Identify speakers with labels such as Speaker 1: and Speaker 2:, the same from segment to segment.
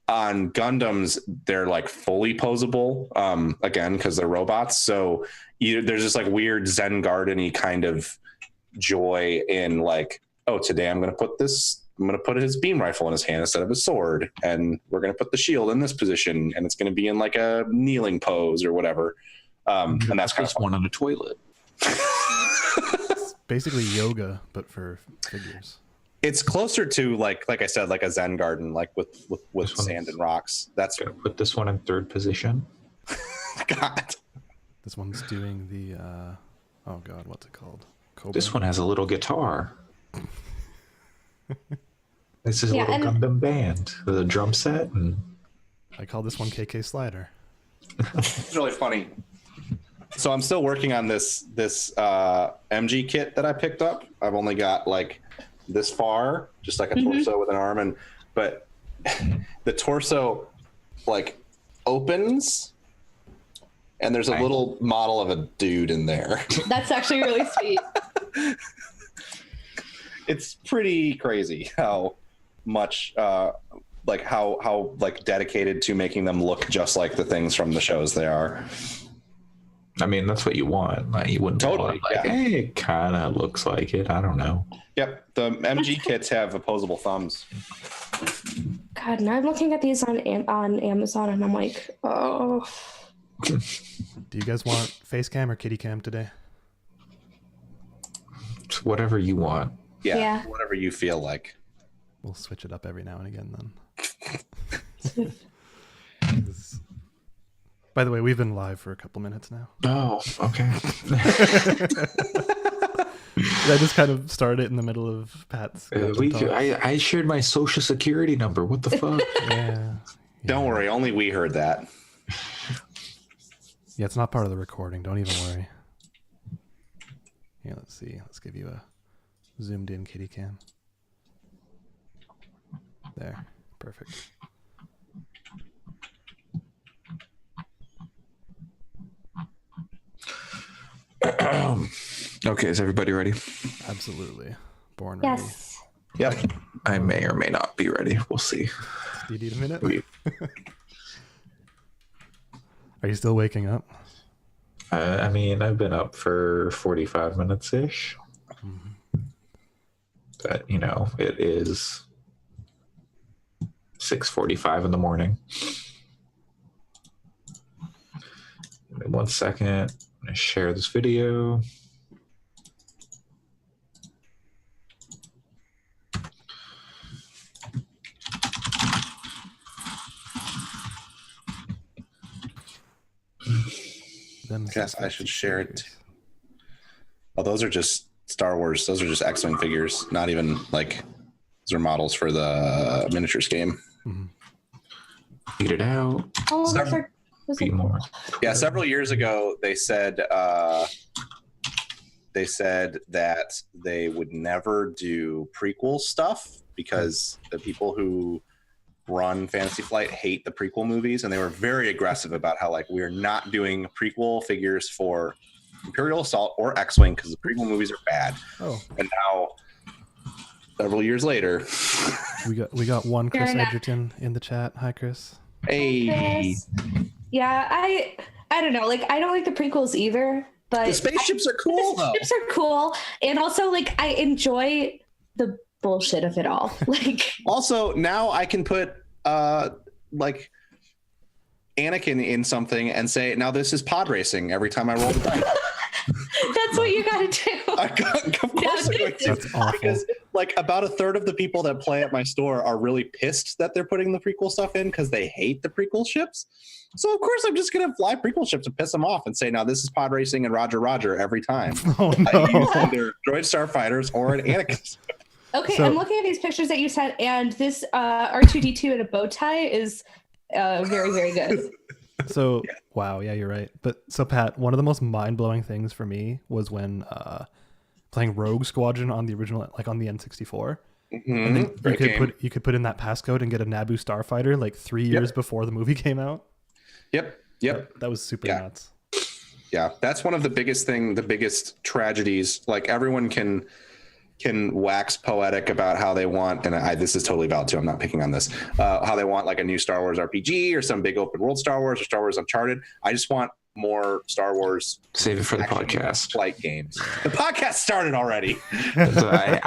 Speaker 1: on Gundams, they're like fully posable, again, because they're robots. So there's this like weird Zen garden-y kind of joy in like, oh, today I'm going to put his beam rifle in his hand instead of his sword. And we're going to put the shield in this position, and it's going to be in like a kneeling pose or whatever. And that's kind of
Speaker 2: one on the toilet.
Speaker 3: It's basically yoga, but for figures.
Speaker 1: It's closer to like I said, like a Zen garden, like with sand and rocks. That's
Speaker 2: gonna put this one in third position.
Speaker 1: God.
Speaker 3: This one's doing the oh god, what's it called? Cobra?
Speaker 2: This one has a little guitar. This is a little Gundam band with a drum set, and
Speaker 3: I call this one KK Slider.
Speaker 1: It's really funny. So I'm still working on this MG kit that I picked up. I've only got like this far, just like a torso with an arm, but the torso like opens and there's a little model of a dude in there.
Speaker 4: That's actually really sweet.
Speaker 1: It's pretty crazy how much like how like dedicated to making them look just like the things from the shows they are.
Speaker 2: I mean, that's what you want. Like, you wouldn't
Speaker 1: totally
Speaker 2: like, hey, it kind of looks like it. I don't know.
Speaker 1: Yep, the MG kits have opposable thumbs.
Speaker 4: God, now I'm looking at these on Amazon, and I'm like, oh.
Speaker 3: Do you guys want face cam or kitty cam today?
Speaker 2: It's whatever you want.
Speaker 1: Yeah, whatever you feel like.
Speaker 3: We'll switch it up every now and again then. By the way, we've been live for a couple minutes now.
Speaker 2: Oh, okay.
Speaker 3: I just kind of started in the middle of Pat's.
Speaker 2: I shared my social security number. What the fuck?
Speaker 3: Yeah.
Speaker 1: Don't worry, only we heard that.
Speaker 3: Yeah, it's not part of the recording. Don't even worry. Yeah, let's see. Let's give you a zoomed in kitty cam. There. Perfect.
Speaker 2: Okay, is everybody ready?
Speaker 3: Absolutely. Born
Speaker 4: ready.
Speaker 3: Yes.
Speaker 1: Yep.
Speaker 2: I may or may not be ready. We'll see.
Speaker 3: Do you need a minute? Are you still waking up?
Speaker 2: I mean, I've been up for 45 minutes-ish. Mm-hmm. But, you know, it is 6:45 in the morning. Give me 1 second. I'm going to share this video.
Speaker 1: Yes, I should share it. Oh, those are just Star Wars. Those are just X-Wing figures. Not even like those are models for the miniatures game.
Speaker 2: Mm-hmm. Get it out.
Speaker 4: Oh,
Speaker 2: be more.
Speaker 1: Yeah, several years ago they said that they would never do prequel stuff because the people who run Fantasy Flight hate the prequel movies, and they were very aggressive about how like we're not doing prequel figures for Imperial Assault or X-Wing because the prequel movies are bad.
Speaker 3: Oh,
Speaker 1: and now several years later,
Speaker 3: we got one Chris Edgerton in the chat. Hi, Chris.
Speaker 1: Hey.
Speaker 4: Yeah, I don't know. Like, I don't like the prequels either, but
Speaker 1: the spaceships are cool.
Speaker 4: The spaceships are cool, and also like I enjoy the bullshit of it all. Like, also
Speaker 1: now I can put like Anakin in something and say, now this is pod racing every time I roll the dice.
Speaker 4: That's what you gotta do.
Speaker 1: Of course I'm going to.
Speaker 3: That's awful.
Speaker 1: Because like about a third of the people that play at my store are really pissed that they're putting the prequel stuff in because they hate the prequel ships. So of course I'm just gonna fly prequel ships and piss them off and say, now this is pod racing and Roger every time.
Speaker 3: Oh no.
Speaker 1: I use either droid starfighters or an Anakin.
Speaker 4: Okay, so, I'm looking at these pictures that you sent, and this R2D2 in a bow tie is very, very good.
Speaker 3: So, wow, yeah, you're right. But so, Pat, one of the most mind-blowing things for me was when playing Rogue Squadron on the original, like on the N64.
Speaker 1: Mm-hmm.
Speaker 3: And then you could put in that passcode and get a Naboo starfighter like 3 years before the movie came out.
Speaker 1: Yep.
Speaker 3: That was super nuts.
Speaker 1: Yeah, that's one of the biggest tragedies. Like everyone can can wax poetic about how they want, and this is totally valid too, I'm not picking on this, how they want like a new Star Wars RPG or some big open world Star Wars or Star Wars Uncharted. I just want more Star Wars.
Speaker 2: Save it for the podcast.
Speaker 1: Flight games. The podcast started already.
Speaker 2: So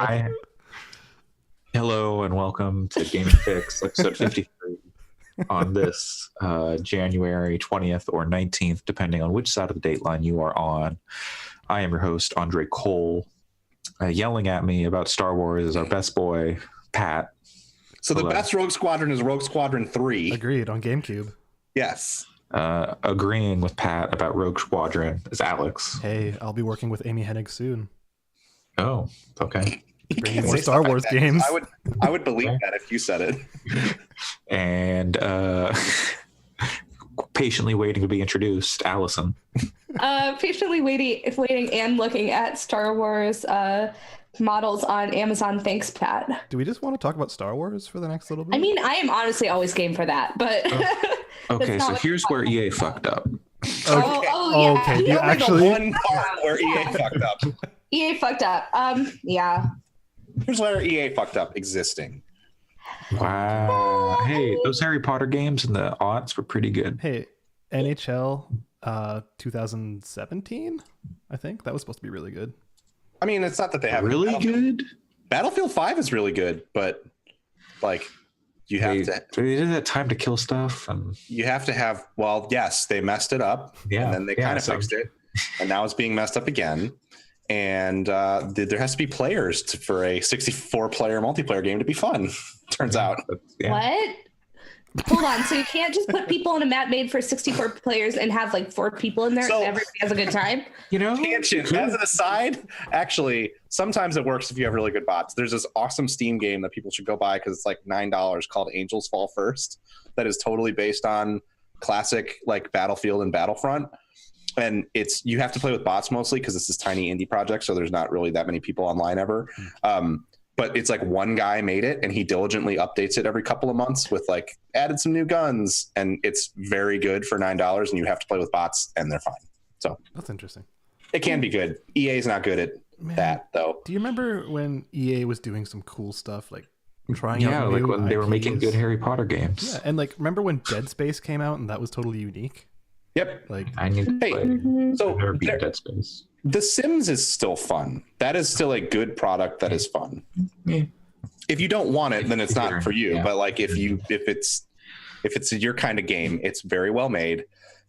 Speaker 2: hello and welcome to Game Fix, episode 53 on this January 20th or 19th, depending on which side of the date line you are on. I am your host, Andre Cole. Yelling at me about Star Wars is our best boy, Pat.
Speaker 1: So the best Rogue Squadron is Rogue Squadron 3.
Speaker 3: Agreed, on GameCube.
Speaker 1: Yes.
Speaker 2: Agreeing with Pat about Rogue Squadron is Alex.
Speaker 3: Hey, I'll be working with Amy Hennig soon.
Speaker 2: Oh, okay.
Speaker 3: Bringing more Star Wars games.
Speaker 1: I would believe that if you said it.
Speaker 2: And patiently waiting to be introduced, Allison.
Speaker 4: Patiently waiting and looking at Star Wars models on Amazon. Thanks, Pat.
Speaker 3: Do we just want to talk about Star Wars for the next little bit?
Speaker 4: I mean, I am honestly always game for that, but
Speaker 2: Okay, so here's where EA fucked up.
Speaker 3: Okay. You actually
Speaker 1: the one part where EA fucked up.
Speaker 4: EA fucked up. Yeah.
Speaker 1: Here's where EA fucked up existing.
Speaker 2: Wow. Hey, those Harry Potter games in the aughts were pretty good.
Speaker 3: Hey, NHL 2017, I think that was supposed to be really good.
Speaker 1: I mean, it's not that they have
Speaker 2: really good.
Speaker 1: Battlefield 5 is really good, but like you have to.
Speaker 2: They didn't have time to kill stuff, and
Speaker 1: you have to have. Well, yes, they messed it up, and then they kind of fixed it, and now it's being messed up again. And there has to be players for a 64-player multiplayer game to be fun. Turns out.
Speaker 2: Yeah.
Speaker 4: What? Hold on. So you can't just put people on a map made for 64 players and have like 4 people in there and everybody has a good time?
Speaker 2: You know,
Speaker 1: tangent. As an aside, actually, sometimes it works if you have really good bots. There's this awesome Steam game that people should go buy because it's like $9 called Angels Fall First. That is totally based on classic like Battlefield and Battlefront. And you have to play with bots mostly because it's this tiny indie project, so there's not really that many people online ever. But it's like one guy made it, and he diligently updates it every couple of months with like added some new guns, and it's very good for $9. And you have to play with bots, and they're fine. So
Speaker 3: that's interesting.
Speaker 1: It can be good. EA is not good at that, though.
Speaker 3: Do you remember when EA was doing some cool stuff like trying out
Speaker 2: like
Speaker 3: new
Speaker 2: when they were making good Harry Potter games?
Speaker 3: Yeah, and like remember when Dead Space came out and that was totally unique?
Speaker 1: Yep.
Speaker 3: Like
Speaker 2: I need to play.
Speaker 1: So
Speaker 2: never beat Dead Space.
Speaker 1: The Sims is still fun. That is still a good product that is fun.
Speaker 2: Yeah.
Speaker 1: If you don't want it, then it's not for you.
Speaker 2: Yeah.
Speaker 1: But like if it's your kind of game, it's very well made.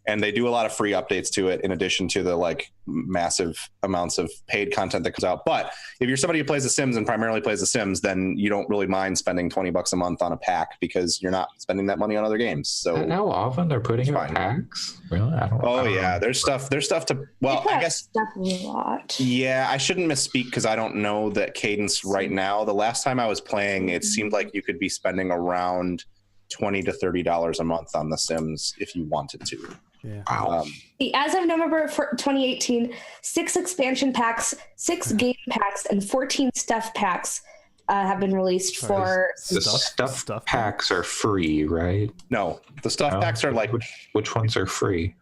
Speaker 1: And they do a lot of free updates to it in addition to the like massive amounts of paid content that comes out. But if you're somebody who plays The Sims and primarily plays The Sims, then you don't really mind spending $20 a month on a pack because you're not spending that money on other games. So
Speaker 2: how often they're putting out packs? Really? I don't know. There's stuff to, well, I guess
Speaker 4: definitely a lot.
Speaker 1: Yeah, I shouldn't misspeak because I don't know that cadence right now. The last time I was playing, it seemed like you could be spending around $20 to $30 a month on The Sims if you wanted to.
Speaker 3: Yeah.
Speaker 2: Wow.
Speaker 4: As of November 2018, 6 expansion packs, 6 game packs, and 14 stuff packs have been released for.
Speaker 2: The stuff packs are free, right?
Speaker 1: No, the stuff packs are like
Speaker 2: which ones are free?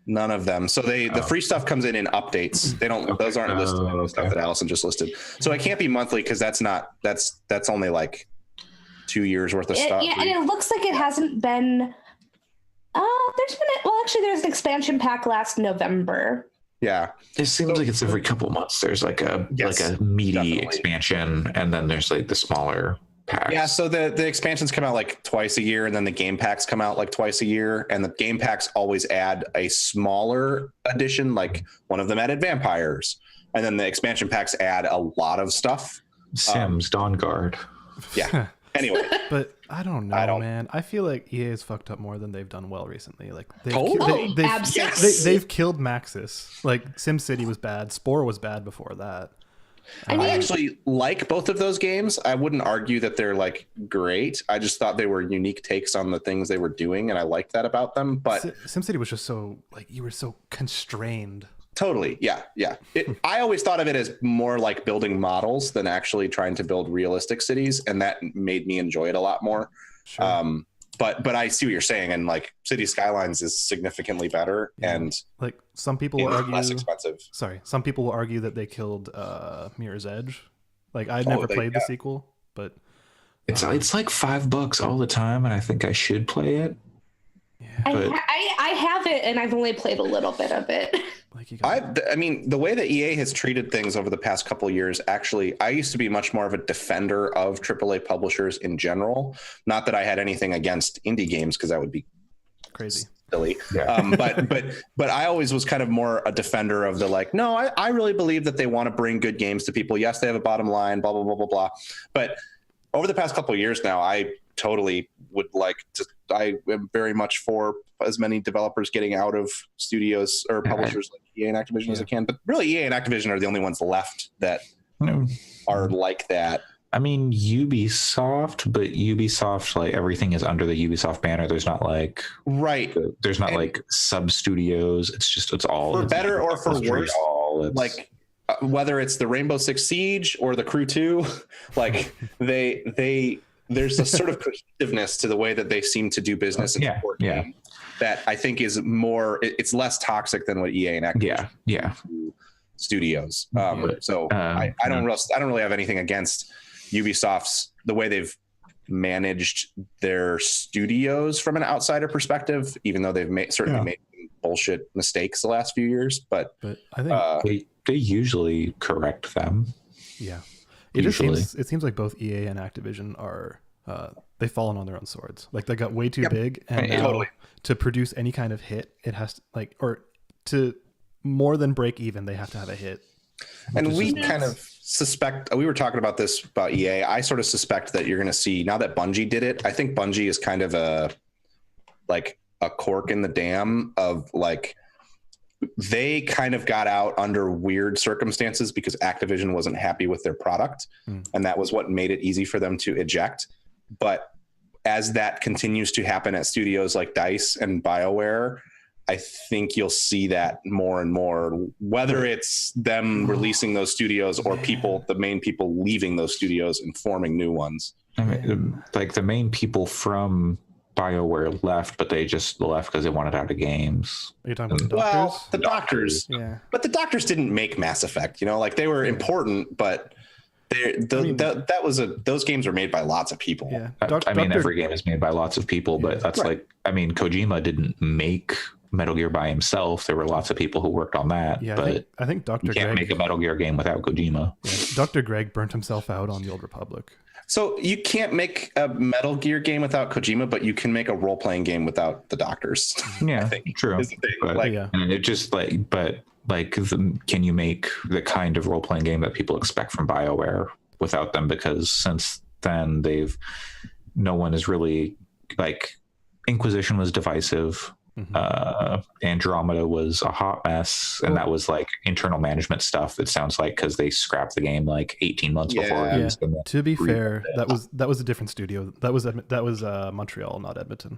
Speaker 1: None of them. So the free stuff comes in updates. They don't. Those aren't listed in the stuff that Allison just listed. So it can't be monthly because that's only like 2 years worth of stuff.
Speaker 4: Yeah, and it looks like it hasn't been. There's an expansion pack last November.
Speaker 1: Yeah,
Speaker 2: it seems like it's every couple months. There's like a meaty expansion, and then there's like the smaller packs.
Speaker 1: Yeah, so the expansions come out like twice a year, and then the game packs come out like twice a year, and the game packs always add a smaller edition. Like one of them added vampires, and then the expansion packs add a lot of stuff.
Speaker 2: Sims, Dawn Guard.
Speaker 1: Yeah. Anyway,
Speaker 3: but I don't know, man. I feel like EA has fucked up more than they've done well recently. Like they've killed Maxis. Like SimCity was bad. Spore was bad before that.
Speaker 1: I actually like both of those games. I wouldn't argue that they're like great. I just thought they were unique takes on the things they were doing, and I liked that about them. But
Speaker 3: SimCity was just so like you were so constrained.
Speaker 1: Totally. Yeah. I always thought of it as more like building models than actually trying to build realistic cities. And that made me enjoy it a lot more. Sure. But I see what you're saying. And like City Skylines is significantly better. Yeah. And
Speaker 3: like some people will argue
Speaker 1: less expensive.
Speaker 3: Sorry. Some people will argue that they killed Mirror's Edge Like I never played the sequel, but
Speaker 2: it's like $5 all the time, and I think I should play it.
Speaker 4: Yeah. I have it, and I've only played a little bit of it.
Speaker 1: I mean, the way that EA has treated things over the past couple of years, actually, I used to be much more of a defender of AAA publishers in general. Not that I had anything against indie games, because that would be
Speaker 3: crazy.
Speaker 1: Silly. Yeah. But I always was kind of more a defender of the like, no, I really believe that they want to bring good games to people. Yes, they have a bottom line, blah, blah, blah, blah, blah. But over the past couple of years now, I totally would like to, I am very much for as many developers getting out of studios or publishers like EA and Activision as I can. But really, EA and Activision are the only ones left that are like that.
Speaker 2: I mean, Ubisoft, but Ubisoft, like everything is under the Ubisoft banner. There's not like there's not like sub studios. It's all
Speaker 1: for better or for worse. Like whether it's the Rainbow Six Siege or the Crew 2, like there's a sort of cohesiveness to the way that they seem to do business and support game that I think is more. It's less toxic than what EA and Activision do studios. So I don't really have anything against Ubisoft's the way they've managed their studios from an outsider perspective, even though they've made bullshit mistakes the last few years. But
Speaker 3: I think
Speaker 2: they usually correct them.
Speaker 3: Yeah, it seems like both EA and Activision are they've fallen on their own swords. Like they got way too big, and now to produce any kind of hit, it has to to more than break even, they have to have a hit.
Speaker 1: And we kind of suspect, we were talking about this about EA. I sort of suspect that you're going to see, now that Bungie did it, I think Bungie is kind of a cork in the dam of like, they kind of got out under weird circumstances because Activision wasn't happy with their product. And that was what made it easy for them to eject. But as that continues to happen at studios like DICE and BioWare, I think you'll see that more and more, whether it's them releasing those studios or the main people leaving those studios and forming new ones.
Speaker 2: I mean, like the main people from BioWare left, but they just left because they wanted out of games.
Speaker 3: Are you talking about the Doctors?
Speaker 1: Well, the Doctors. Yeah. But the Doctors didn't make Mass Effect, like they were important, but those games were made by lots of people.
Speaker 3: Yeah.
Speaker 2: Every game is made by lots of people, but that's Kojima didn't make Metal Gear by himself. There were lots of people who worked on that.
Speaker 3: Yeah,
Speaker 2: but
Speaker 3: I think Dr.
Speaker 2: You can't make a Metal Gear game without Kojima.
Speaker 3: Yeah, Dr. Greg burnt himself out on the Old Republic.
Speaker 1: So you can't make a Metal Gear game without Kojima, but you can make a role-playing game without the Doctors.
Speaker 2: Yeah, I think true. And it just can you make the kind of role-playing game that people expect from BioWare without them? Because since then, no one is really Inquisition was divisive. Andromeda was a hot mess, and that was like internal management stuff. It sounds like because they scrapped the game 18 months before.
Speaker 3: Yeah. To be fair, that was a different studio. That was Montreal, not Edmonton.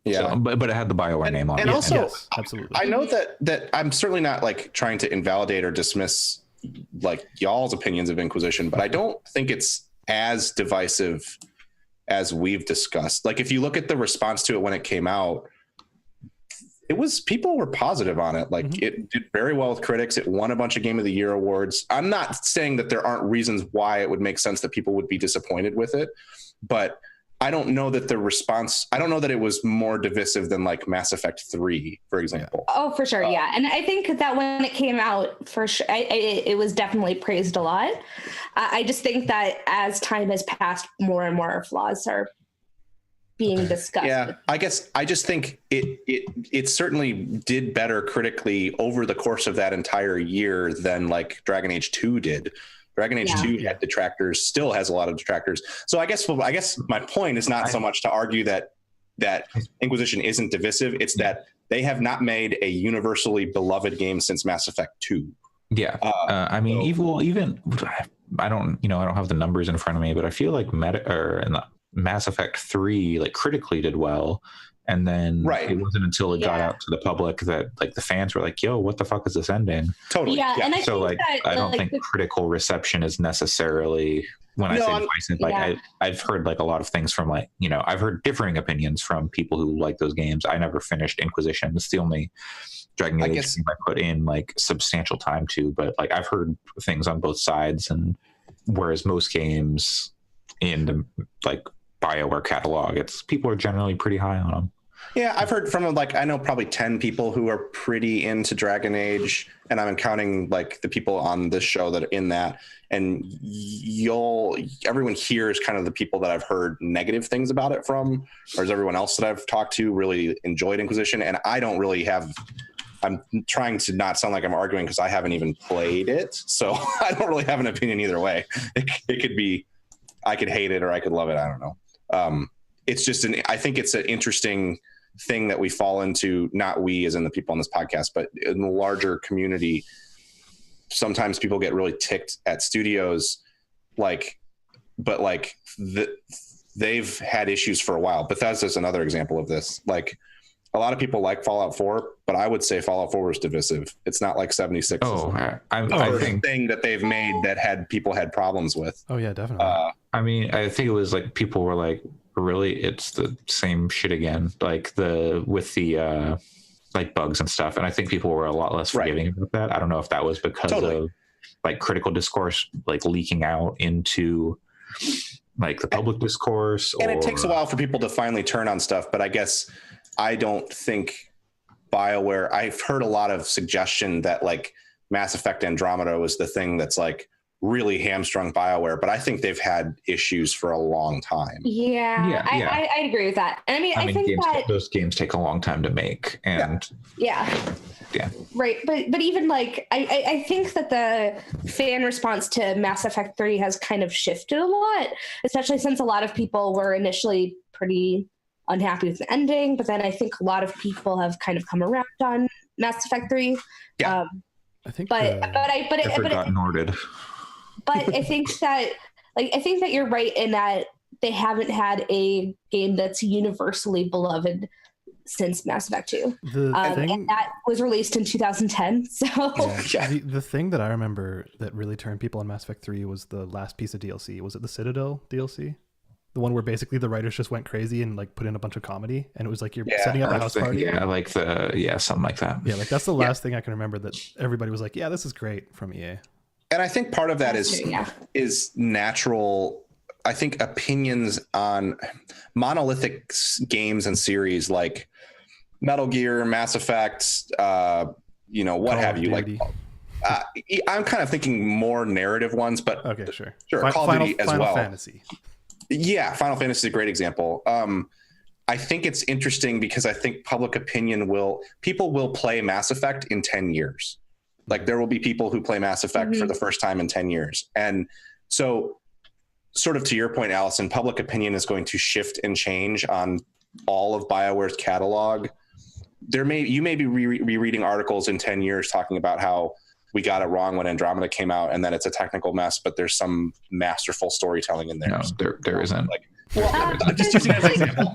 Speaker 1: Yeah,
Speaker 2: so, but it had the BioWare name on it.
Speaker 1: And also,
Speaker 3: yes, absolutely.
Speaker 1: I know that I'm certainly not trying to invalidate or dismiss y'all's opinions of Inquisition, but I don't think it's as divisive as we've discussed. If you look at the response to it when it came out, people were positive on it. It did very well with critics. It won a bunch of Game of the Year awards. I'm not saying that there aren't reasons why it would make sense that people would be disappointed with it, but I don't know that I don't know that it was more divisive than Mass Effect 3, for example.
Speaker 4: Oh, for sure. Yeah. And I think that when it came out, for sure, it was definitely praised a lot. I just think that as time has passed, more and more flaws are being discussed.
Speaker 1: Yeah, I guess I just think it certainly did better critically over the course of that entire year than Dragon Age 2 did. Dragon Age 2 had detractors, still has a lot of detractors. So I guess my point is not so much to argue that Inquisition isn't divisive. It's that they have not made a universally beloved game since Mass Effect 2.
Speaker 2: Yeah. I mean, even I don't have the numbers in front of me, but I feel like Mass Effect 3 critically did well, and then it wasn't until it got out to the public that the fans were yo, what the fuck is this ending?
Speaker 1: Totally.
Speaker 4: Yeah. And I think
Speaker 2: I don't think critical reception is necessarily when I say divisive. I've heard a lot of things from I've heard differing opinions from people who like those games. I never finished Inquisition. It's the only Dragon Age game I put in substantial time to, but I've heard things on both sides, and whereas most games in the like BioWare catalog, people are generally pretty high on them.
Speaker 1: Yeah, I've heard from like, I know probably 10 people who are pretty into Dragon Age, and I'm counting like the people on this show that are in that. And everyone here is kind of the people that I've heard negative things about it from, or is everyone else that I've talked to really enjoyed Inquisition. And I don't really I'm trying to not sound like I'm arguing because I haven't even played it. So I don't really have an opinion either way. It could be, I could hate it or I could love it. I don't know. It's just I think it's an interesting thing that we fall into, not we as in the people on this podcast, but in the larger community. Sometimes people get really ticked at studios, they've had issues for a while. Bethesda's another example of this. Like, a lot of people like Fallout 4, but I would say Fallout 4 was divisive. It's not like 76. I think thing that they've made that people had problems with.
Speaker 3: Oh yeah, definitely.
Speaker 2: I mean, I think it was like people were like, really, it's the same shit again, like with the like bugs and stuff. And I think people were a lot less forgiving about that. I don't know if that was because of like critical discourse like leaking out into like the public discourse.
Speaker 1: And it takes a while for people to finally turn on stuff. But I guess I don't think BioWare, I've heard a lot of suggestion that like Mass Effect Andromeda was the thing that's like really hamstrung BioWare, but I think they've had issues for a long time.
Speaker 4: Yeah. I agree with that. And I think that
Speaker 2: those games take a long time to make, and
Speaker 4: yeah. Right. But even like, I think that the fan response to Mass Effect 3 has kind of shifted a lot, especially since a lot of people were initially pretty unhappy with the ending, but then I think a lot of people have kind of come around on Mass Effect 3.
Speaker 3: I think
Speaker 4: but I think that you're right in that they haven't had a game that's universally beloved since Mass Effect 2. And that was released in 2010. So
Speaker 3: the thing that I remember that really turned people on Mass Effect 3 was the last piece of DLC. Was it the Citadel DLC? The one where basically the writers just went crazy and like put in a bunch of comedy, and it was like you're setting up a house party.
Speaker 2: Something like that.
Speaker 3: Yeah, like that's the last thing I can remember that everybody was like, yeah, this is great from EA.
Speaker 1: And I think part of that is natural. I think opinions on monolithic games and series like Metal Gear, Mass Effect, what have you, like. I'm kind of thinking more narrative ones, but
Speaker 3: okay, sure.
Speaker 1: Call of Duty as well.
Speaker 3: Final Fantasy.
Speaker 1: Yeah, Final Fantasy is a great example. I think it's interesting because I think public opinion people will play Mass Effect in 10 years. Like there will be people who play Mass Effect for the first time in 10 years. And so sort of to your point, Allison, public opinion is going to shift and change on all of BioWare's catalog. You may be rereading articles in 10 years talking about how we got it wrong when Andromeda came out and then it's a technical mess, but there's some masterful storytelling in there.
Speaker 2: No, there isn't.
Speaker 1: I'm just using it as an example.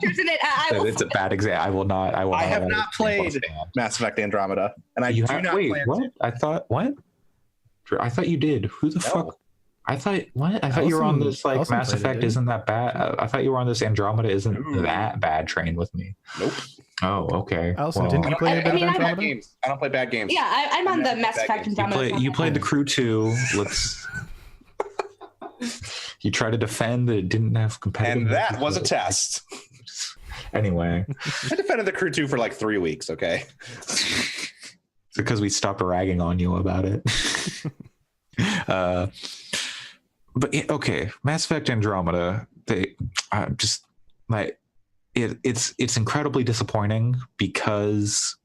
Speaker 2: It's a bad example. I
Speaker 1: have not played Mass Effect Andromeda, and I
Speaker 2: what? I thought you did. Who the fuck? I thought you were on this like Mass Effect isn't that bad. I thought you were on this Andromeda isn't that bad train with me.
Speaker 1: Nope.
Speaker 2: Oh, okay.
Speaker 3: Allison, didn't you play
Speaker 1: bad games? I don't play bad games.
Speaker 4: Yeah, I'm on the Mass Effect Andromeda.
Speaker 2: You played the Crew 2. You tried to defend that it didn't have competitive.
Speaker 1: And that was a test.
Speaker 2: Anyway.
Speaker 1: I defended the Crew 2 for like 3 weeks, okay?
Speaker 2: It's because we stopped ragging on you about it. But okay, Mass Effect Andromeda, it's incredibly disappointing because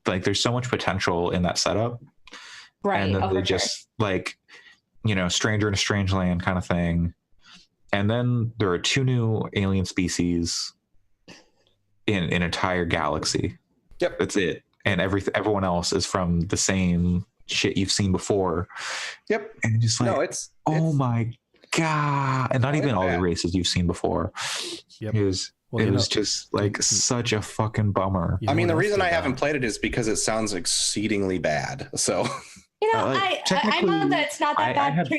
Speaker 2: like there's so much potential in that setup.
Speaker 4: Right.
Speaker 2: And then they just like, stranger in a strange land kind of thing. And then there are 2 new alien species in an entire galaxy.
Speaker 1: Yep.
Speaker 2: That's it. And everyone else is from the same shit you've seen before.
Speaker 1: Yep.
Speaker 2: And just like, my God. And not even all the races you've seen before. Yep. It was just like such a fucking bummer.
Speaker 1: I mean, the reason I haven't played it is because it sounds exceedingly bad. So
Speaker 4: I know that it's not that bad.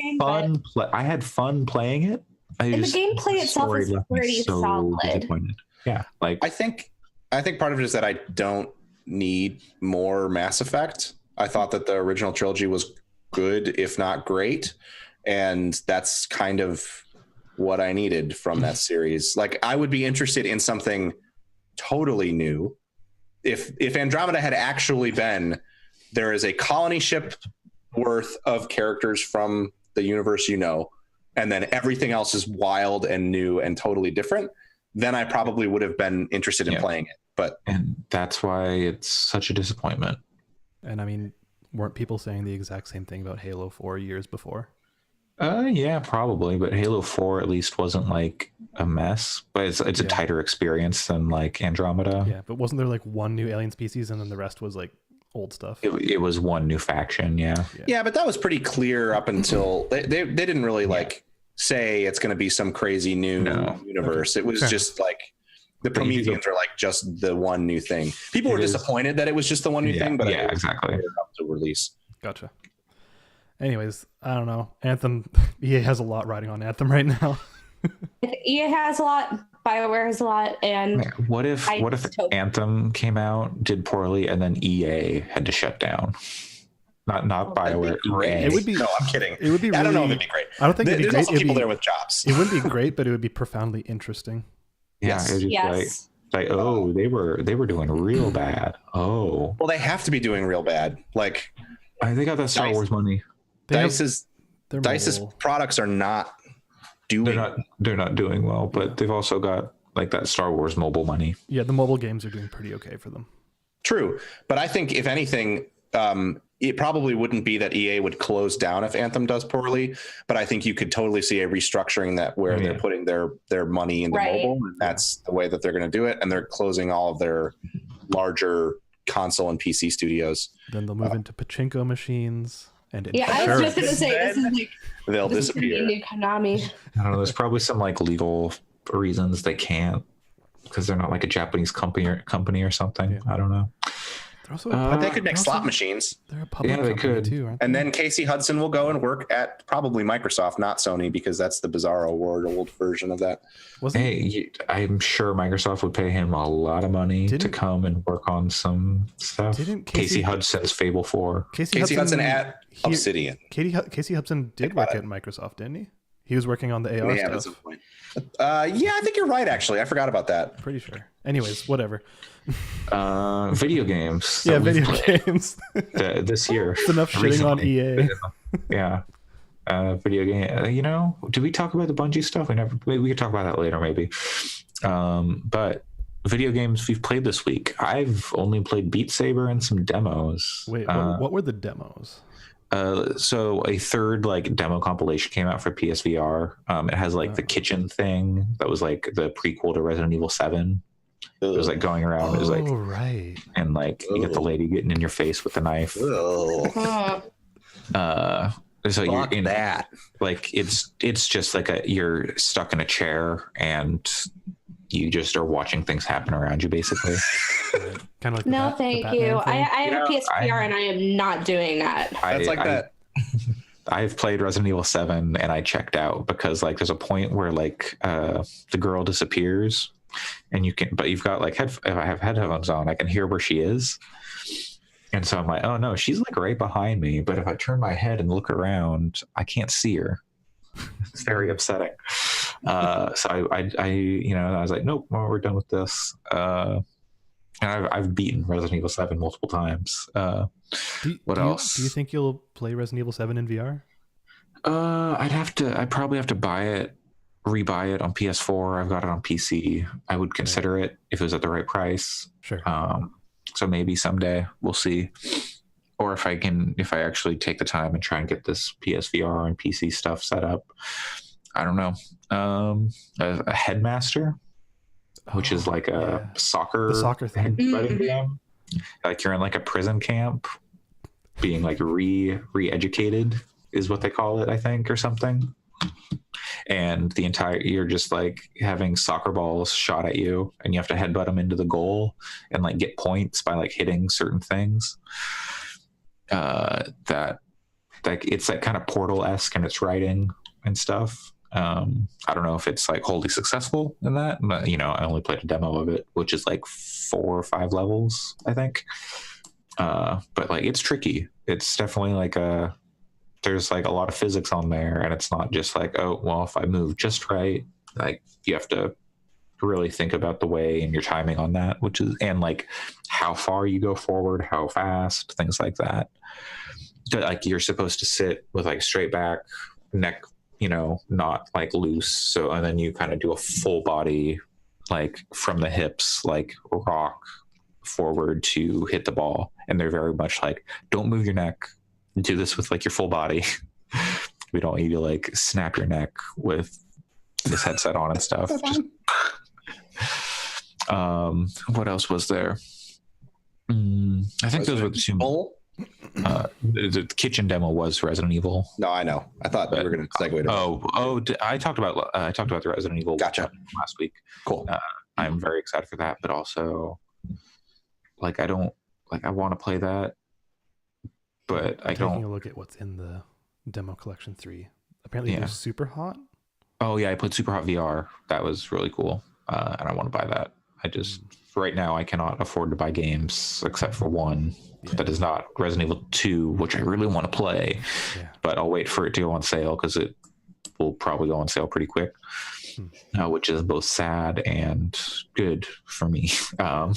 Speaker 2: I had fun playing it.
Speaker 4: And the gameplay itself is pretty solid.
Speaker 2: Disappointed. Yeah, like
Speaker 1: I think part of it is that I don't need more Mass Effect. I thought that the original trilogy was good, if not great, and that's kind of what I needed from that series. Like, I would be interested in something totally new if Andromeda had actually been, there is a colony ship worth of characters from the universe, and then everything else is wild and new and totally different, then I probably would have been interested in playing it.
Speaker 2: And that's why it's such a disappointment.
Speaker 3: And I mean, weren't people saying the exact same thing about Halo 4 years before?
Speaker 2: Yeah, probably. But Halo 4 at least wasn't like a mess. But it's a tighter experience than like Andromeda.
Speaker 3: Yeah, but wasn't there like one new alien species and then the rest was like old stuff?
Speaker 2: It was one new faction, yeah.
Speaker 1: Yeah, but that was pretty clear up until they didn't really like say it's going to be some crazy new universe. Okay. It was just like the Prometheans are like just the one new thing. People were disappointed that it was just the one new thing, but
Speaker 2: exactly
Speaker 1: up to release.
Speaker 3: Gotcha. Anyways, I don't know. Anthem, EA has a lot riding on Anthem right now.
Speaker 4: EA has a lot, BioWare has a lot, and
Speaker 2: what if Anthem came out, did poorly, and then EA had to shut down? Not BioWare. EA.
Speaker 3: It would be.
Speaker 1: No, I'm kidding.
Speaker 3: It would be.
Speaker 1: I don't know if it'd be great.
Speaker 3: I don't think it'd be
Speaker 1: There's
Speaker 3: great.
Speaker 1: also people there with jobs.
Speaker 3: It wouldn't be great, but it would be profoundly interesting.
Speaker 2: Yeah, it was just like they were doing real bad. Oh,
Speaker 1: well, they have to be doing real bad. Like,
Speaker 2: they got that Star Wars money.
Speaker 1: Dice's products are not doing.
Speaker 2: They're not doing well, but they've also got like that Star Wars mobile money.
Speaker 3: Yeah, the mobile games are doing pretty okay for them.
Speaker 1: True, but I think if anything, it probably wouldn't be that EA would close down if Anthem does poorly, but I think you could totally see a restructuring that where they're putting their money into mobile, and that's the way that they're going to do it, and they're closing all of their larger console and PC studios.
Speaker 3: Then they'll move into pachinko machines. And
Speaker 4: I was just going to say, this is like
Speaker 1: they'll disappear.
Speaker 4: New Konami.
Speaker 2: I don't know. There's probably some like legal reasons they can't, because they're not like a Japanese company or something. Yeah. I don't know.
Speaker 1: But they could make slot machines.
Speaker 3: They're a public company too, aren't they?
Speaker 1: And then Casey Hudson will go and work at probably Microsoft, not Sony, because that's the Bizarro Award, old version of that.
Speaker 2: I'm sure Microsoft would pay him a lot of money to come and work on some stuff. Casey Hudson's Fable 4.
Speaker 1: Casey Hudson at Obsidian.
Speaker 3: Casey Hudson did work at Microsoft, didn't he? He was working on the AR stuff.
Speaker 1: At some point. Yeah, I think you're right, actually. I forgot about that.
Speaker 3: Pretty sure. Anyways, whatever.
Speaker 2: Video games.
Speaker 3: Yeah, video games.
Speaker 2: This year.
Speaker 3: It's enough shitting on EA.
Speaker 2: Yeah. Video game. Did we talk about the Bungie stuff? We could talk about that later, maybe. But video games we've played this week. I've only played Beat Saber and some demos.
Speaker 3: Wait, what were the demos?
Speaker 2: So a third like demo compilation came out for PSVR. It has like the kitchen thing that was like the prequel to Resident Evil 7. It was like going around. It was like
Speaker 3: right,
Speaker 2: and like you get the lady getting in your face with a knife. So you're in that. Like it's just like you're stuck in a chair and you just are watching things happen around you, basically.
Speaker 3: Kind of like
Speaker 4: thank you. I have a PSVR and I am not doing that.
Speaker 1: That's like that.
Speaker 2: I've played Resident Evil 7 and I checked out because like there's a point where like the girl disappears and you've got like if I have headphones on, I can hear where she is. And so I'm like, oh no, she's like right behind me. But if I turn my head and look around, I can't see her. It's very upsetting. So I was like, nope, well, we're done with this. And I've beaten Resident Evil 7 multiple times. What else?
Speaker 3: Do you think you'll play Resident Evil 7 in VR?
Speaker 2: I'd probably have to rebuy it on PS4. I've got it on PC. I would consider it if it was at the right price.
Speaker 3: Sure.
Speaker 2: So maybe someday we'll see. Or if I actually take the time and try and get this PSVR and PC stuff set up. I don't know. A Headmaster, which is like a soccer
Speaker 3: thing.
Speaker 2: Game. Like you're in like a prison camp being like re-educated is what they call it, I think, or something. And you're just like having soccer balls shot at you and you have to headbutt them into the goal and like get points by like hitting certain things. That like it's like kind of Portal-esque in its writing and stuff. I don't know if it's like wholly successful in that, but I only played a demo of it, which is like 4 or 5 levels, I think. But like it's tricky. It's definitely like there's like a lot of physics on there, and it's not just like, oh well, if I move just right, like you have to really think about the way and your timing on that, which is, and like how far you go forward, how fast, things like that. Like you're supposed to sit with like straight back, neck, not like loose. So, and then you kind of do a full body, like from the hips, like rock forward to hit the ball. And they're very much like, don't move your neck, do this with like your full body. We don't need to like snap your neck with this headset on and stuff. Just, what else was there? I think those were the two. The kitchen demo was Resident Evil.
Speaker 1: No, I know. I thought we were going to segue to.
Speaker 2: I talked about the Resident Evil.
Speaker 1: Gotcha.
Speaker 2: Last week.
Speaker 1: Cool.
Speaker 2: I'm very excited for that, but also, like, I want to play that, but I don't.
Speaker 3: Taking a look at what's in the demo collection 3. Apparently, it was Super Hot.
Speaker 2: Oh yeah, I played Super Hot VR. That was really cool, and I want to buy that. I just right now I cannot afford to buy games except for one that is not Resident Evil 2, which I really want to play. Yeah. But I'll wait for it to go on sale because it will probably go on sale pretty quick, which is both sad and good for me.
Speaker 3: I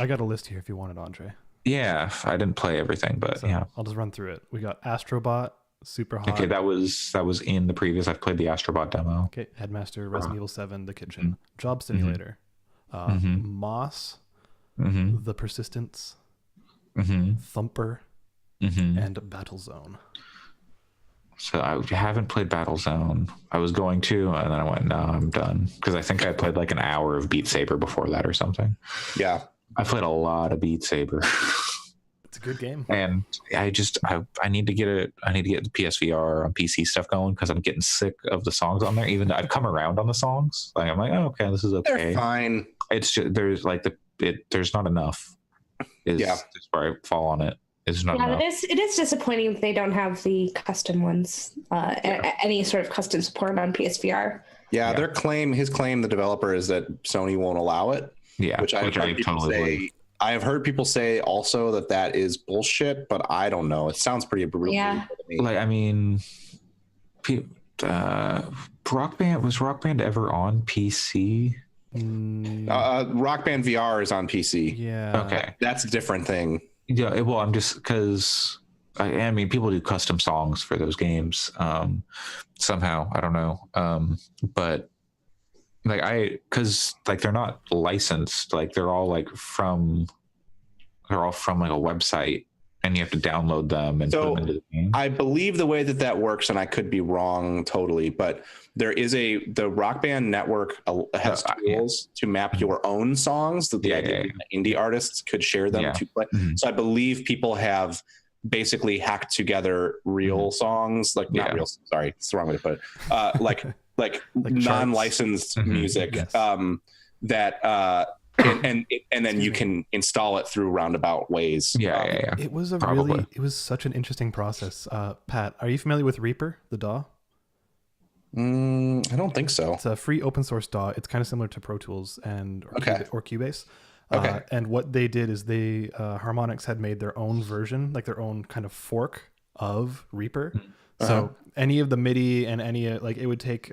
Speaker 3: got a list here if you want it, Andre.
Speaker 2: Yeah, I didn't play everything, but yeah,
Speaker 3: I'll just run through it. We got Astrobot, Super Hot.
Speaker 2: Okay, that was in the previous. I've played the Astrobot demo.
Speaker 3: Okay, Headmaster, Resident Evil 7, The Kitchen, Job Simulator, Moss, The Persistence, Thumper, and Battlezone.
Speaker 2: So I haven't played Battlezone. I was going to, and then I went, no, I'm done. Because I think I played like an hour of Beat Saber before that or something.
Speaker 1: Yeah.
Speaker 2: I played a lot of Beat Saber.
Speaker 3: It's a good game.
Speaker 2: And I need to get it. I need to get the PSVR on PC stuff going because I'm getting sick of the songs on there. Even though I've come around on the songs. Like I'm like, oh, okay, this is okay.
Speaker 1: They're fine.
Speaker 2: It's just, there's like there's not enough. That's where I fall on it. It's not enough.
Speaker 4: It is disappointing that they don't have the custom ones, any sort of custom support on PSVR.
Speaker 1: Yeah, his claim, the developer, is that Sony won't allow it.
Speaker 2: Yeah,
Speaker 1: which I've heard people
Speaker 2: totally
Speaker 1: say.
Speaker 2: believe.
Speaker 1: I have heard people say also that is bullshit, but I don't know. It sounds pretty brutal.
Speaker 4: Yeah.
Speaker 1: To me.
Speaker 2: Like, I mean, Rock Band ever on PC?
Speaker 1: Rock Band VR is on PC.
Speaker 3: Yeah.
Speaker 2: Okay.
Speaker 1: That's a different thing.
Speaker 2: Yeah. Well, I'm just because I mean, people do custom songs for those games. Somehow, I don't know. But like because like they're not licensed. Like they're all from like a website, and you have to download them and put them into the game.
Speaker 1: I believe the way that works, and I could be wrong totally, but there is the Rock Band network has tools to map your own songs that the indie artists could share them to play. So I believe people have basically hacked together real songs, like not real. Sorry, it's the wrong way to put it. Like non-licensed music that and then you can install it through roundabout ways.
Speaker 2: Yeah.
Speaker 3: It was it was such an interesting process. Pat, are you familiar with Reaper, the DAW?
Speaker 1: I don't think so.
Speaker 3: It's a free open source DAW. It's kind of similar to Pro Tools or Cubase.
Speaker 1: Okay.
Speaker 3: And what they did is Harmonix had made their own version, like their own kind of fork of Reaper. So any of the MIDI and it would take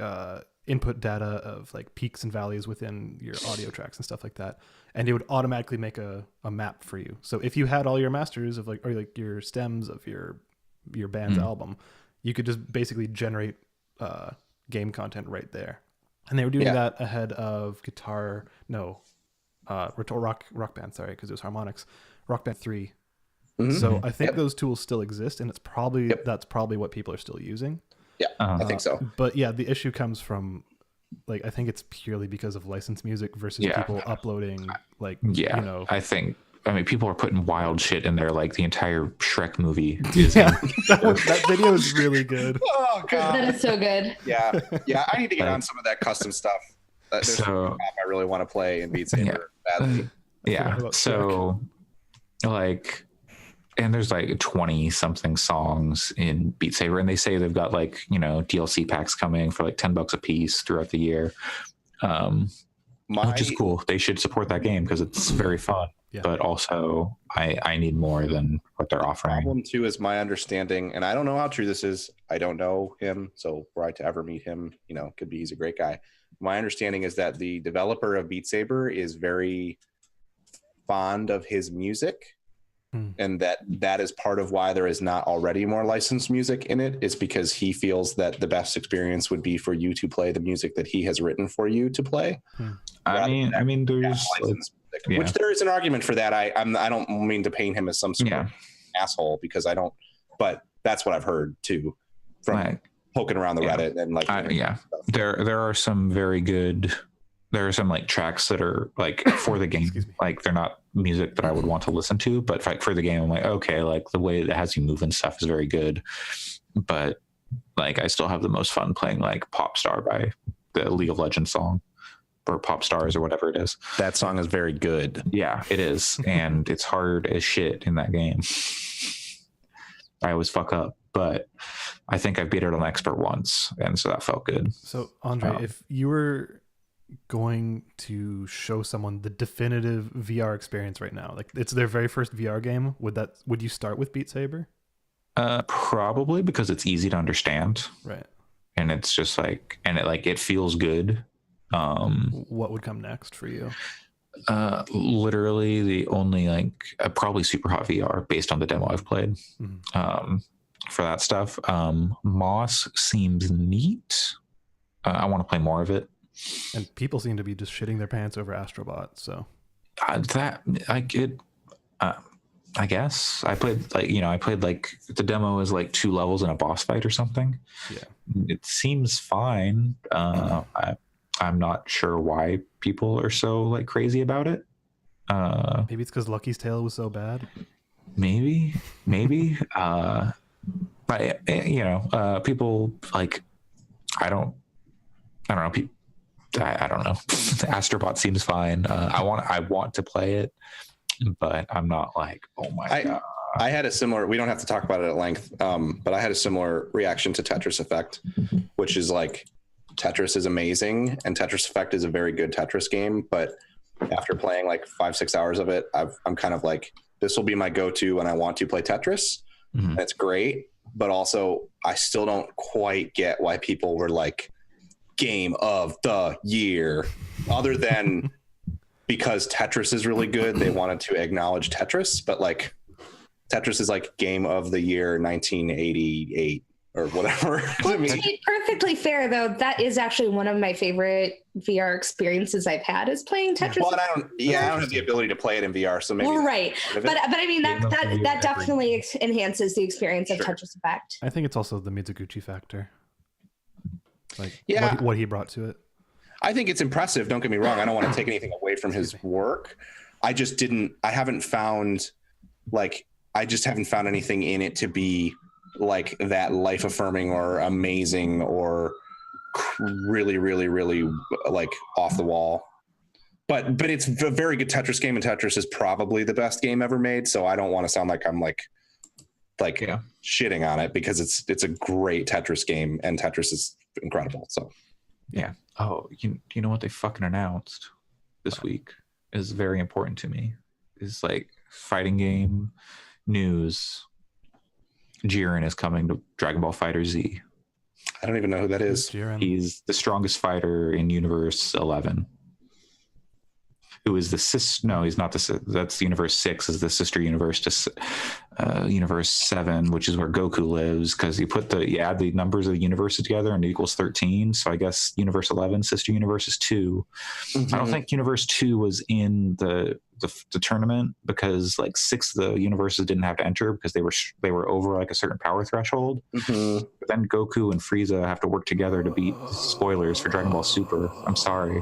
Speaker 3: input data of like peaks and valleys within your audio tracks and stuff like that, and it would automatically make a map for you. So if you had all your masters of or your stems of your band's album, you could just basically generate game content right there. And they were doing that ahead of Rock Band, sorry, because it was Harmonix, Rock Band 3. So I think those tools still exist, and it's probably that's probably what people are still using.
Speaker 1: Yeah, I think so.
Speaker 3: But yeah, the issue comes from I think it's purely because of licensed music versus people uploading
Speaker 2: I mean, people are putting wild shit in there, like the entire Shrek movie.
Speaker 3: That video is really good.
Speaker 1: Oh god,
Speaker 4: that is so good.
Speaker 1: Yeah. I need to get on some of that custom stuff. There's I really want to play in Beat Saber badly.
Speaker 2: So and there's like 20 something songs in Beat Saber, and they say they've got DLC packs coming for like $10 a piece throughout the year, which is cool. They should support that game because it's very fun. but also I need more than what they're offering.
Speaker 1: Problem too is my understanding, and I don't know how true this is. I don't know him, so were I to ever meet him, could be he's a great guy. My understanding is that the developer of Beat Saber is very fond of his music, and that is part of why there is not already more licensed music in it, is because he feels that the best experience would be for you to play the music that he has written for you to play.
Speaker 2: I mean, there's
Speaker 1: which there is an argument for that. I don't mean to paint him as some sort of asshole, because I don't, but that's what I've heard too from poking around the Reddit and
Speaker 2: there are some very good. There are some like tracks that are like for the game, like they're not music that I would want to listen to, but for the game, I'm like, okay, like the way it has you move and stuff is very good. But like, I still have the most fun playing like Pop Star by the League of Legends song, or Pop Stars or whatever it is.
Speaker 1: That song is very good.
Speaker 2: Yeah, it is. And it's hard as shit in that game. I always fuck up, but I think I've beat it on expert once. And so that felt good. So
Speaker 3: Andre, if you were going to show someone the definitive VR experience right now, like it's their very first VR game, would you start with Beat Saber?
Speaker 2: Probably, because it's easy to understand,
Speaker 3: right? And
Speaker 2: it's just like, and it feels good.
Speaker 3: What would come next for you?
Speaker 2: Literally the only probably Super Hot VR based on the demo I've played. For that stuff. Moss seems neat. I want to play more of it.
Speaker 3: And people seem to be just shitting their pants over Astrobot. So
Speaker 2: I guess I played the demo is like 2 levels in a boss fight or something.
Speaker 3: Yeah,
Speaker 2: it seems fine. I'm not sure why people are so like crazy about it.
Speaker 3: Maybe it's because Lucky's Tale was so bad.
Speaker 2: Maybe. But people like I don't know. I don't know. Astrobot seems fine. I want to play it, but I'm not like, oh my god.
Speaker 1: I had a similar. We don't have to talk about it at length, but I had a similar reaction to Tetris Effect, which is like Tetris is amazing, and Tetris Effect is a very good Tetris game. But after playing like 5-6 hours of it, I'm kind of like, this will be my go-to when I want to play Tetris. Mm-hmm. That's great, but also I still don't quite get why people were like, game of the year, other than because Tetris is really good. They wanted to acknowledge Tetris, but like Tetris is like game of the year 1988 or whatever.
Speaker 4: Well, to be perfectly fair though, that is actually one of my favorite VR experiences I've had, is playing Tetris.
Speaker 1: Well, I don't have the ability to play it in VR, so maybe
Speaker 4: right. But I mean that definitely enhances the experience of Tetris Effect.
Speaker 3: I think it's also the Mizuguchi factor. Like what he brought to it.
Speaker 1: I think it's impressive. Don't get me wrong. I don't want to take anything away from his work. I haven't found anything in it to be like that life affirming or amazing or really, really, really like off the wall. But it's a very good Tetris game, and Tetris is probably the best game ever made. So I don't want to sound like I'm shitting on it, because it's a great Tetris game, and Tetris is incredible. So
Speaker 2: yeah. Oh, you know what they fucking announced this week is very important to me. Is like fighting game news. Jiren is coming to Dragon Ball Fighter Z.
Speaker 1: I don't even know who that is.
Speaker 3: Jiren?
Speaker 2: He's the strongest fighter in Universe 11. Who is the sister? No, he's not that's Universe 6 is the sister universe to Universe 7, which is where Goku lives, because you add the numbers of the universes together and it equals 13. So I guess Universe 11, sister universe is 2. Mm-hmm. I don't think Universe 2 was in the tournament, because like 6 of the universes didn't have to enter because they were over like a certain power threshold. Mm-hmm. But then Goku and Frieza have to work together to beat, spoilers for Dragon Ball Super. I'm sorry.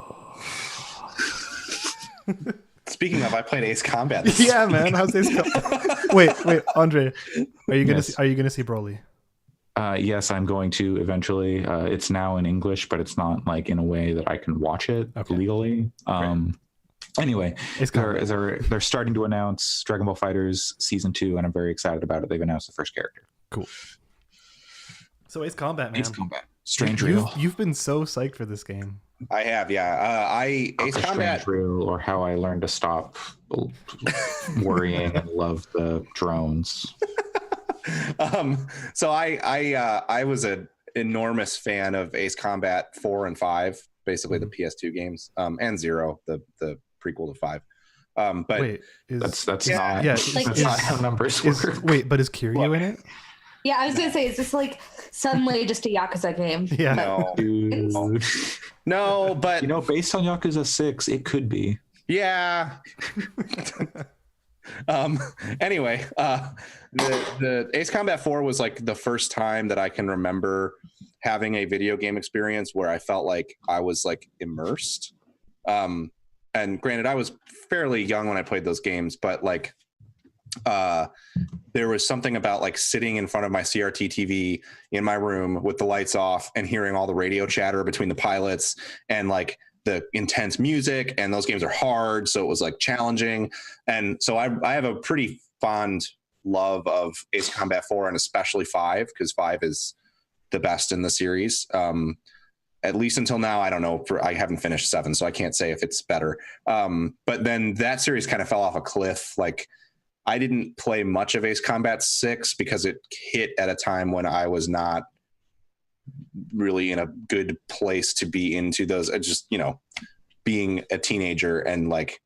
Speaker 1: Speaking of, I played Ace Combat.
Speaker 3: Yeah, man. How's Ace Combat? Wait, Andre, are you gonna see Broly?
Speaker 2: Yes, I'm going to eventually. It's now in English, but it's not like in a way that I can watch it legally. Anyway, they're starting to announce Dragon Ball FighterZ Season 2, and I'm very excited about it. They've announced the first character.
Speaker 3: Cool. So Ace Combat, man.
Speaker 2: Ace Combat. Strange Real.
Speaker 3: You've been so psyched for this game.
Speaker 1: I have, yeah. Ace Combat
Speaker 2: Rule, or How I Learned to Stop Worrying and Love the Drones.
Speaker 1: So I was an enormous fan of Ace Combat 4 and 5, basically the PS2 games, and 0, the prequel to 5. But
Speaker 3: wait,
Speaker 2: that's
Speaker 3: not
Speaker 2: that's not how numbers work.
Speaker 3: Wait, but is Kiryu in it?
Speaker 4: Yeah, I was gonna say, is this like suddenly just a Yakuza game?
Speaker 3: Yeah.
Speaker 1: No.
Speaker 2: Dude.
Speaker 1: No, but
Speaker 2: based on Yakuza 6, it could be.
Speaker 1: Yeah. Anyway, the Ace Combat 4 was like the first time that I can remember having a video game experience where I felt like I was like immersed. And granted, I was fairly young when I played those games, but like there was something about like sitting in front of my CRT TV in my room with the lights off and hearing all the radio chatter between the pilots and like the intense music, and those games are hard, so it was like challenging. And so I have a pretty fond love of Ace Combat 4 and especially 5, because 5 is the best in the series. At least until now. I don't know. I haven't finished 7, so I can't say if it's better. But then that series kind of fell off a cliff. Like, I didn't play much of Ace Combat 6 because it hit at a time when I was not really in a good place to be into those. Just, being a teenager and like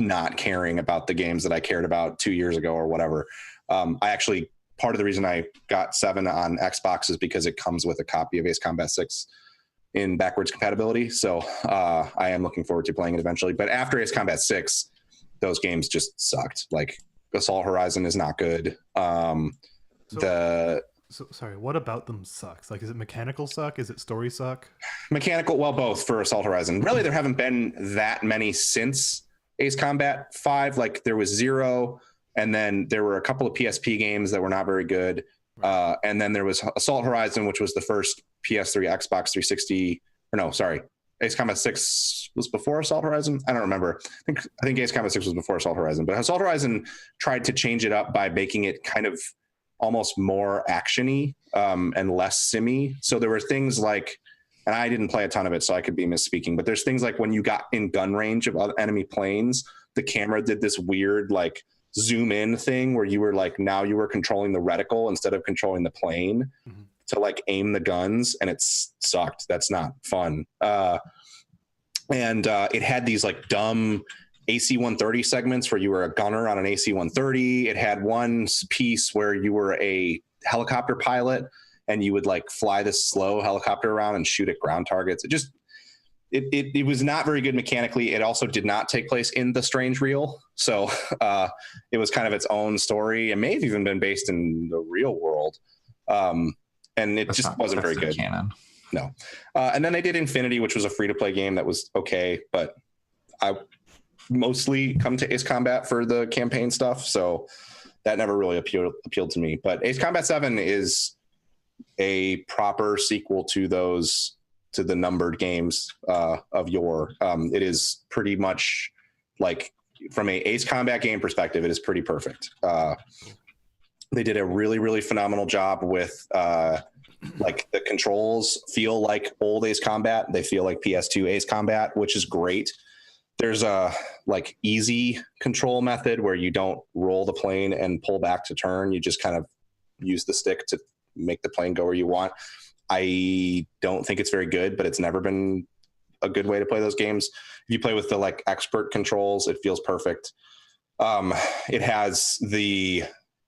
Speaker 1: not caring about the games that I cared about 2 years ago or whatever. Part of the reason I got 7 on Xbox is because it comes with a copy of Ace Combat 6 in backwards compatibility. So I am looking forward to playing it eventually. But after Ace Combat 6, those games just sucked. Like Assault Horizon is not good.
Speaker 3: Sorry, what about them sucks? Like, is it mechanical suck? Is it story suck?
Speaker 1: Mechanical, well, both for Assault Horizon. Really, there haven't been that many since Ace Combat 5. Like, there was 0, and then there were a couple of PSP games that were not very good. And then there was Assault Horizon, which was the first PS3, Xbox 360. Or no, sorry. Ace Combat 6 was before Assault Horizon? I don't remember. I think Ace Combat 6 was before Assault Horizon. But Assault Horizon tried to change it up by making it kind of almost more action-y and less simmy. So there were things like, and I didn't play a ton of it, so I could be misspeaking, but there's things like when you got in gun range of enemy planes, the camera did this weird like zoom in thing where you were like, now you were controlling the reticle instead of controlling the plane to like aim the guns, and it sucked. That's not fun. And it had these like dumb AC-130 segments where you were a gunner on an AC-130. It had one piece where you were a helicopter pilot and you would like fly this slow helicopter around and shoot at ground targets. It was not very good mechanically. It also did not take place in the Strange Reel. So it was kind of its own story. It may have even been based in the real world. And it wasn't very good.
Speaker 2: Canon.
Speaker 1: No. And then they did Infinity, which was a free-to-play game that was okay, but I mostly come to Ace Combat for the campaign stuff, so that never really appealed to me. But Ace Combat 7 is a proper sequel to the numbered games of yore. It is pretty much like, from a Ace Combat game perspective, it is pretty perfect. They did a really, really phenomenal job with like the controls feel like old Ace Combat. They feel like PS2 Ace Combat, which is great. There's a like easy control method where you don't roll the plane and pull back to turn. You just kind of use the stick to make the plane go where you want. I don't think it's very good, but it's never been a good way to play those games. If you play with the like expert controls, it feels perfect. It has the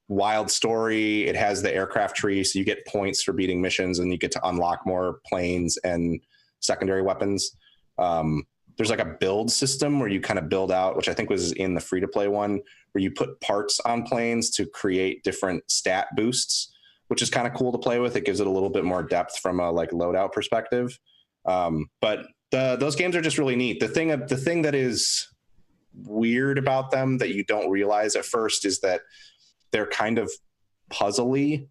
Speaker 1: wild story. It has the aircraft tree, so you get points for beating missions and you get to unlock more planes and secondary weapons. There's like a build system where you kind of build out, which I think was in the free-to-play one, where you put parts on planes to create different stat boosts, which is kind of cool to play with. It gives it a little bit more depth from a like loadout perspective. But those games are just really neat. The thing that is weird about them that you don't realize at first is that they're kind of puzzly.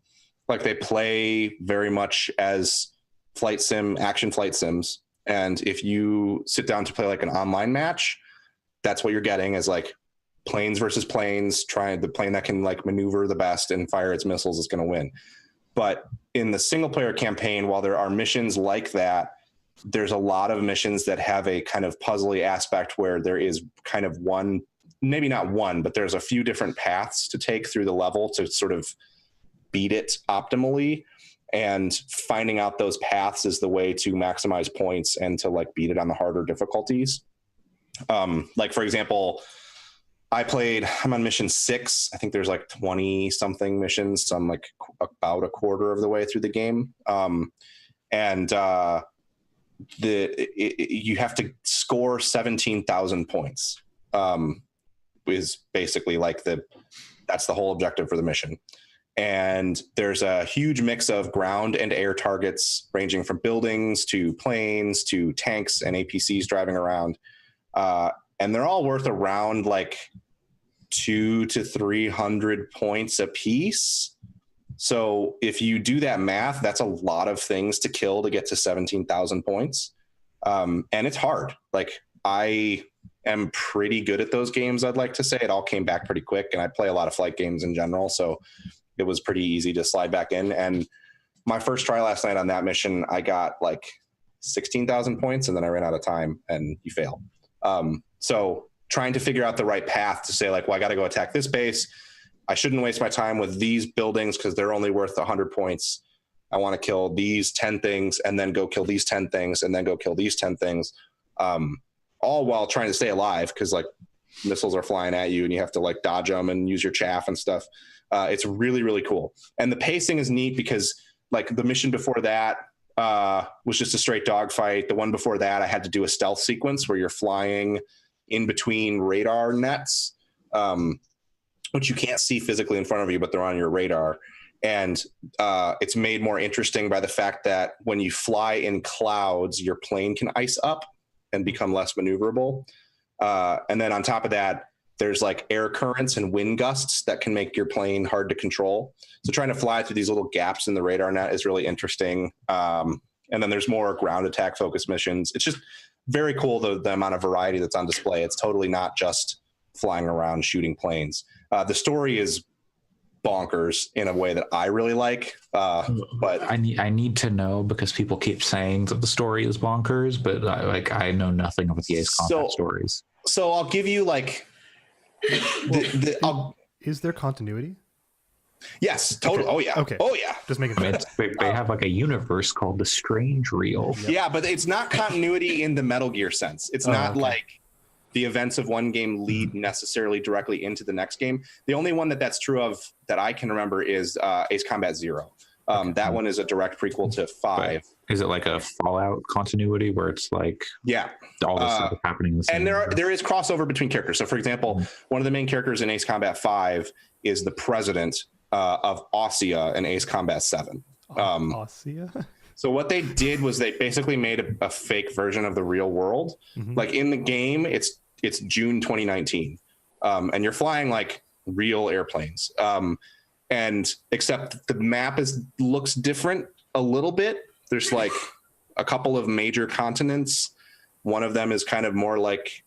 Speaker 1: Like, they play very much as action flight sims. And if you sit down to play like an online match, that's what you're getting, is like planes versus planes, the plane that can like maneuver the best and fire its missiles is going to win. But in the single player campaign, while there are missions like that, there's a lot of missions that have a kind of puzzly aspect where there is kind of one, maybe not one, but there's a few different paths to take through the level to sort of beat it optimally. And finding out those paths is the way to maximize points and to like beat it on the harder difficulties. Like for example, I'm on mission 6. I think there's like 20 something missions. So I'm like about a quarter of the way through the game. You have to score 17,000 points, is basically like that's the whole objective for the mission. And there's a huge mix of ground and air targets ranging from buildings to planes to tanks and APCs driving around. And they're all worth around like 200 to 300 points a piece. So if you do that math, that's a lot of things to kill to get to 17,000 points. And it's hard. Like I am pretty good at those games. I'd like to say it all came back pretty quick, and I play a lot of flight games in general. So it was pretty easy to slide back in. And my first try last night on that mission, I got like 16,000 points, and then I ran out of time and you fail. So trying to figure out the right path to say like, well, I got to go attack this base. I shouldn't waste my time with these buildings because they're only worth 100 points. I want to kill these 10 things and then go kill these 10 things and then go kill these 10 things. All while trying to stay alive because like missiles are flying at you and you have to like dodge them and use your chaff and stuff. It's really, really cool. And the pacing is neat because like the mission before that was just a straight dogfight. The one before that, I had to do a stealth sequence where you're flying in between radar nets, which you can't see physically in front of you, but they're on your radar. And it's made more interesting by the fact that when you fly in clouds, your plane can ice up and become less maneuverable. And then on top of that, there's like air currents and wind gusts that can make your plane hard to control. So trying to fly through these little gaps in the radar net is really interesting. And then there's more ground attack focused missions. It's just very cool, the amount of variety that's on display. It's totally not just flying around shooting planes. The story is bonkers in a way that I really like. But
Speaker 2: I need to know because people keep saying that the story is bonkers, but I know nothing about the Ace Combat stories.
Speaker 1: So I'll give you like
Speaker 3: is there continuity?
Speaker 1: Yes, totally.
Speaker 3: Okay.
Speaker 1: Oh yeah.
Speaker 3: Okay.
Speaker 1: Oh yeah.
Speaker 3: Just making sure.
Speaker 2: They have like a universe called the Strange Reel.
Speaker 3: Yep.
Speaker 1: Yeah, but it's not continuity in the Metal Gear sense. It's not like the events of one game lead necessarily directly into the next game. The only one that's true of that I can remember is Ace Combat 0. That one is a direct prequel to 5.
Speaker 2: But is it like a Fallout continuity where it's like all this stuff is happening in the same
Speaker 1: and there is crossover between characters. So for example, one of the main characters in Ace Combat 5 is the president of Ossia in Ace Combat 7.
Speaker 3: Ossia?
Speaker 1: So what they did was they basically made a fake version of the real world. Mm-hmm. Like in the game, it's June 2019, and you're flying like real airplanes. And except the map looks different a little bit. There's like a couple of major continents. One of them is kind of more like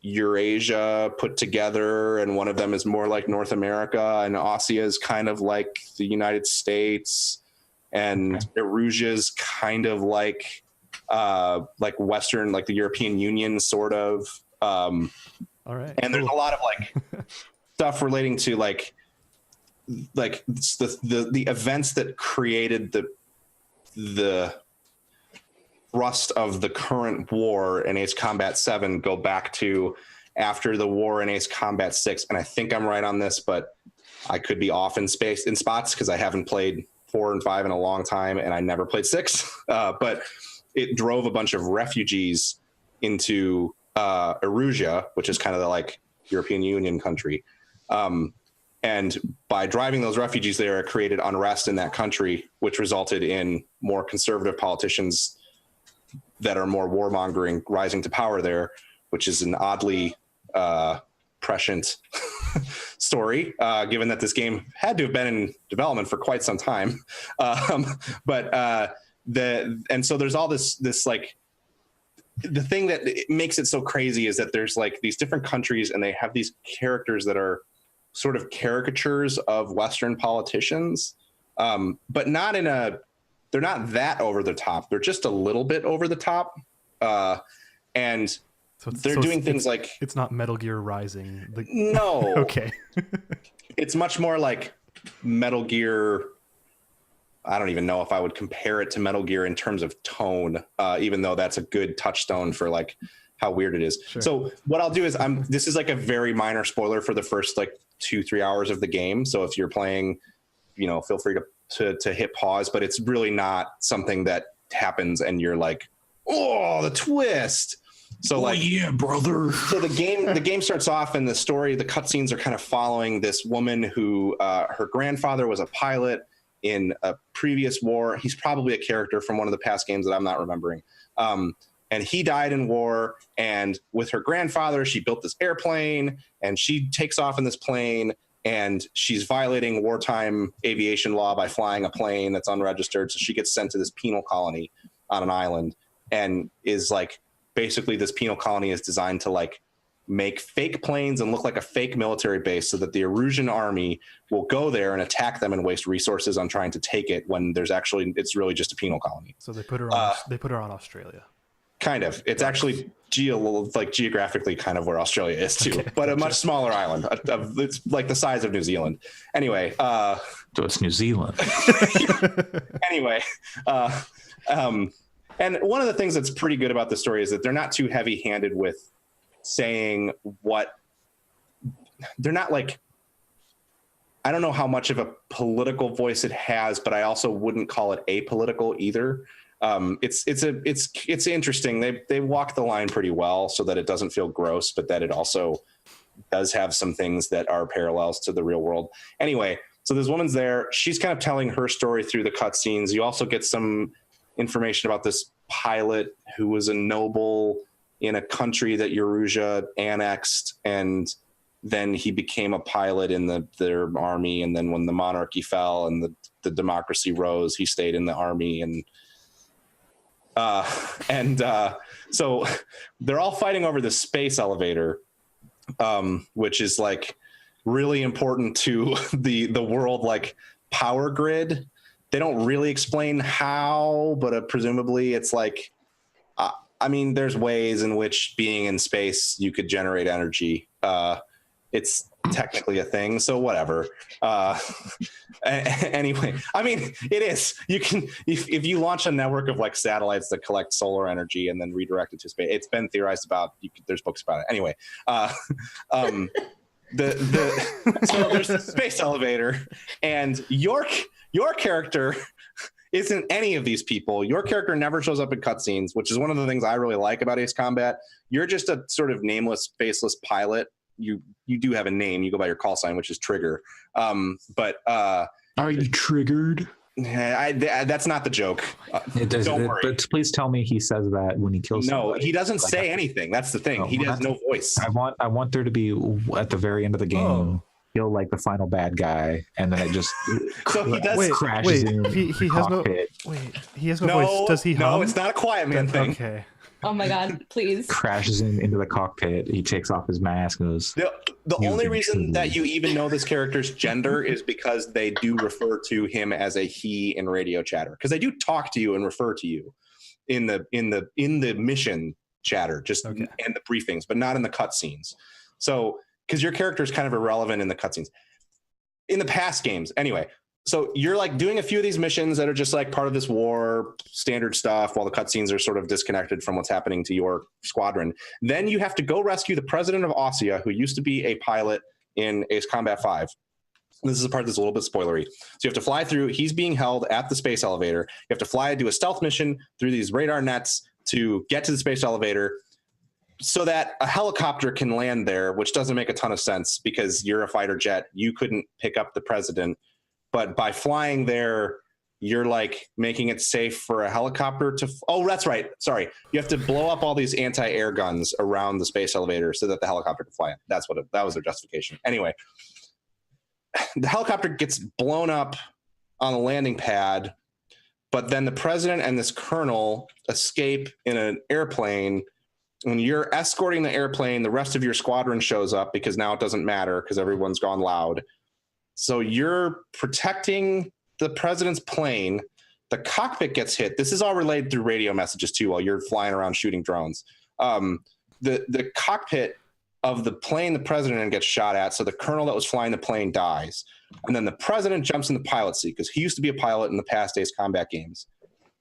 Speaker 1: Eurasia put together, and one of them is more like North America, and Ossia is kind of like the United States, and Erusia's kind of like Western, like the European Union, sort of.
Speaker 3: All right.
Speaker 1: And there's a lot of like stuff relating to like the events that created the thrust of the current war in Ace Combat 7 go back to after the war in Ace Combat 6. And I think I'm right on this, but I could be off in spots because I haven't played 4 and 5 in a long time, and I never played 6. But it drove a bunch of refugees into Erusia, which is kind of the like European Union country. And by driving those refugees there, it created unrest in that country, which resulted in more conservative politicians that are more warmongering rising to power there, which is an oddly prescient story, given that this game had to have been in development for quite some time. And so there's all this like, the thing that makes it so crazy is that there's like these different countries and they have these characters that are sort of caricatures of Western politicians, but not in a they're not that over the top. They're just a little bit over the top. And they're doing things like...
Speaker 3: It's not Metal Gear Rising.
Speaker 1: No.
Speaker 3: Okay.
Speaker 1: It's much more like Metal Gear. I don't even know if I would compare it to Metal Gear in terms of tone, even though that's a good touchstone for like how weird it is. Sure. So what I'll do is this is like a very minor spoiler for the first like 2-3 hours of the game. So if you're playing, feel free to hit pause, but it's really not something that happens and you're like, oh, the twist. So
Speaker 2: yeah, brother.
Speaker 1: So the game starts off, and the cutscenes are kind of following this woman who her grandfather was a pilot in a previous war. He's probably a character from one of the past games that I'm not remembering. And he died in war. And with her grandfather, she built this airplane, and she takes off in this plane, and she's violating wartime aviation law by flying a plane that's unregistered. So she gets sent to this penal colony on an island, and is like, basically this penal colony is designed to like make fake planes and look like a fake military base so that the Erusian army will go there and attack them and waste resources on trying to take it when it's really just a penal colony.
Speaker 3: So they put her on Australia.
Speaker 1: Kind of. It's actually geographically kind of where Australia is too, okay. But a much smaller island. It's like the size of New Zealand. Anyway.
Speaker 2: So it's New Zealand.
Speaker 1: Anyway. And one of the things that's pretty good about the story is that they're not too heavy-handed with saying what they're not like. I don't know how much of a political voice it has, but I also wouldn't call it apolitical either. It's interesting. They walk the line pretty well so that it doesn't feel gross, but that it also does have some things that are parallels to the real world. Anyway, so this woman's there. She's kind of telling her story through the cutscenes. You also get some information about this pilot who was a noble in a country that Eurasia annexed, and then he became a pilot in their army, and then when the monarchy fell and the democracy rose, he stayed in the army, and so they're all fighting over the space elevator, which is like really important to the world like power grid. They don't really explain how, but presumably it's like, there's ways in which being in space, you could generate energy. It's technically a thing, so whatever. Anyway, it is. You can, if you launch a network of like satellites that collect solar energy and then redirect it to space, it's been theorized about. There's books about it. Anyway, so there's the space elevator, and your character isn't any of these people. Your character never shows up in cutscenes, which is one of the things I really like about Ace Combat. You're just a sort of nameless, faceless pilot. You do have a name. You go by your call sign, which is Trigger. But
Speaker 2: are you triggered?
Speaker 1: That's not the joke. Don't worry.
Speaker 2: But please tell me he says that when he kills.
Speaker 1: No,
Speaker 2: somebody.
Speaker 1: He doesn't say anything. That's the thing. He has no voice.
Speaker 2: I want there to be at the very end of the game. Oh. He'll like the final bad guy, and then it just crashes in. He has no.
Speaker 3: Wait, he has no voice. Does he?
Speaker 1: No, it's not a Quiet Man thing.
Speaker 3: Okay.
Speaker 4: Oh my God! Please.
Speaker 2: Crashes into the cockpit. He takes off his mask. And goes.
Speaker 1: The only reason that you even know this character's gender is because they do refer to him as a he in radio chatter. Because they do talk to you and refer to you in the mission chatter, and the briefings, but not in the cutscenes. So. Because your character is kind of irrelevant in the cutscenes. In the past games, anyway. So you're like doing a few of these missions that are just like part of this war, standard stuff, while the cutscenes are sort of disconnected from what's happening to your squadron. Then you have to go rescue the president of Ossia, who used to be a pilot in Ace Combat 5. This is a part that's a little bit spoilery. So you have to fly through. He's being held at the space elevator. You have to fly, do a stealth mission through these radar nets to get to the space elevator, so that a helicopter can land there, which doesn't make a ton of sense because you're a fighter jet. You couldn't pick up the president. But by flying there, you're like making it safe for a helicopter to... Oh, that's right. Sorry. You have to blow up all these anti-air guns around the space elevator so that the helicopter can fly in. That was their justification. Anyway, the helicopter gets blown up on a landing pad, but then the president and this colonel escape in an airplane. When you're escorting the airplane, the rest of your squadron shows up because now it doesn't matter because everyone's gone loud. So you're protecting the president's plane. the cockpit gets hit. This is all relayed through radio messages too while you're flying around shooting drones. The cockpit of the plane the president gets shot at, so the colonel that was flying the plane dies. And then the president jumps in the pilot seat because he used to be a pilot in the past Ace Combat games.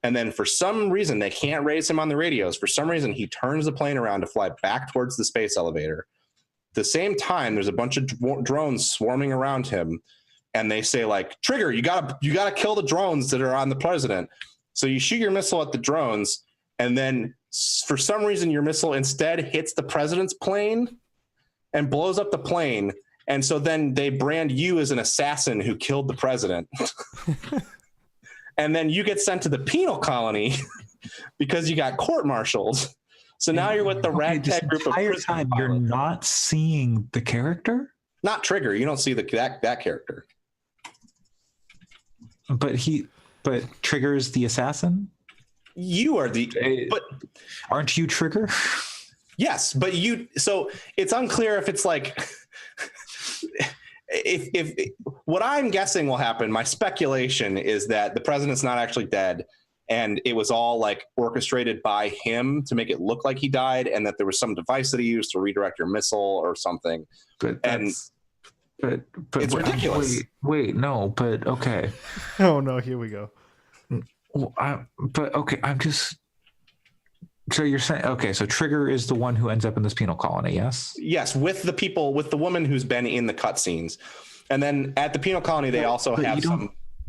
Speaker 1: And then for some reason, they can't raise him on the radios. For some reason, he turns the plane around to fly back towards the space elevator. At the same time, there's a bunch of drones swarming around him. And they say, like, Trigger, you gotta kill the drones that are on the president. So you shoot your missile at the drones. And then for some reason, your missile instead hits the president's plane and blows up the plane. And so then they brand you as an assassin who killed the president. And then you get sent to the penal colony because you got court-martialed. So now you're with the ragtag group of prison
Speaker 2: time
Speaker 1: pilots.
Speaker 2: You're not seeing the character?
Speaker 1: Not Trigger. You don't see that character.
Speaker 2: But Trigger is the assassin?
Speaker 1: You are but
Speaker 2: aren't you Trigger?
Speaker 1: Yes, but so it's unclear if it's like if what I'm guessing will happen, my speculation is that the president's not actually dead and it was all like orchestrated by him to make it look like he died, and that there was some device that he used to redirect your missile or something. But it's ridiculous.
Speaker 2: Wait, no, but okay.
Speaker 3: Oh no, here we go.
Speaker 2: Well, I'm just. So you're saying, okay, so Trigger is the one who ends up in this penal colony, yes?
Speaker 1: Yes, with the woman who's been in the cutscenes. And then at the penal colony, they also have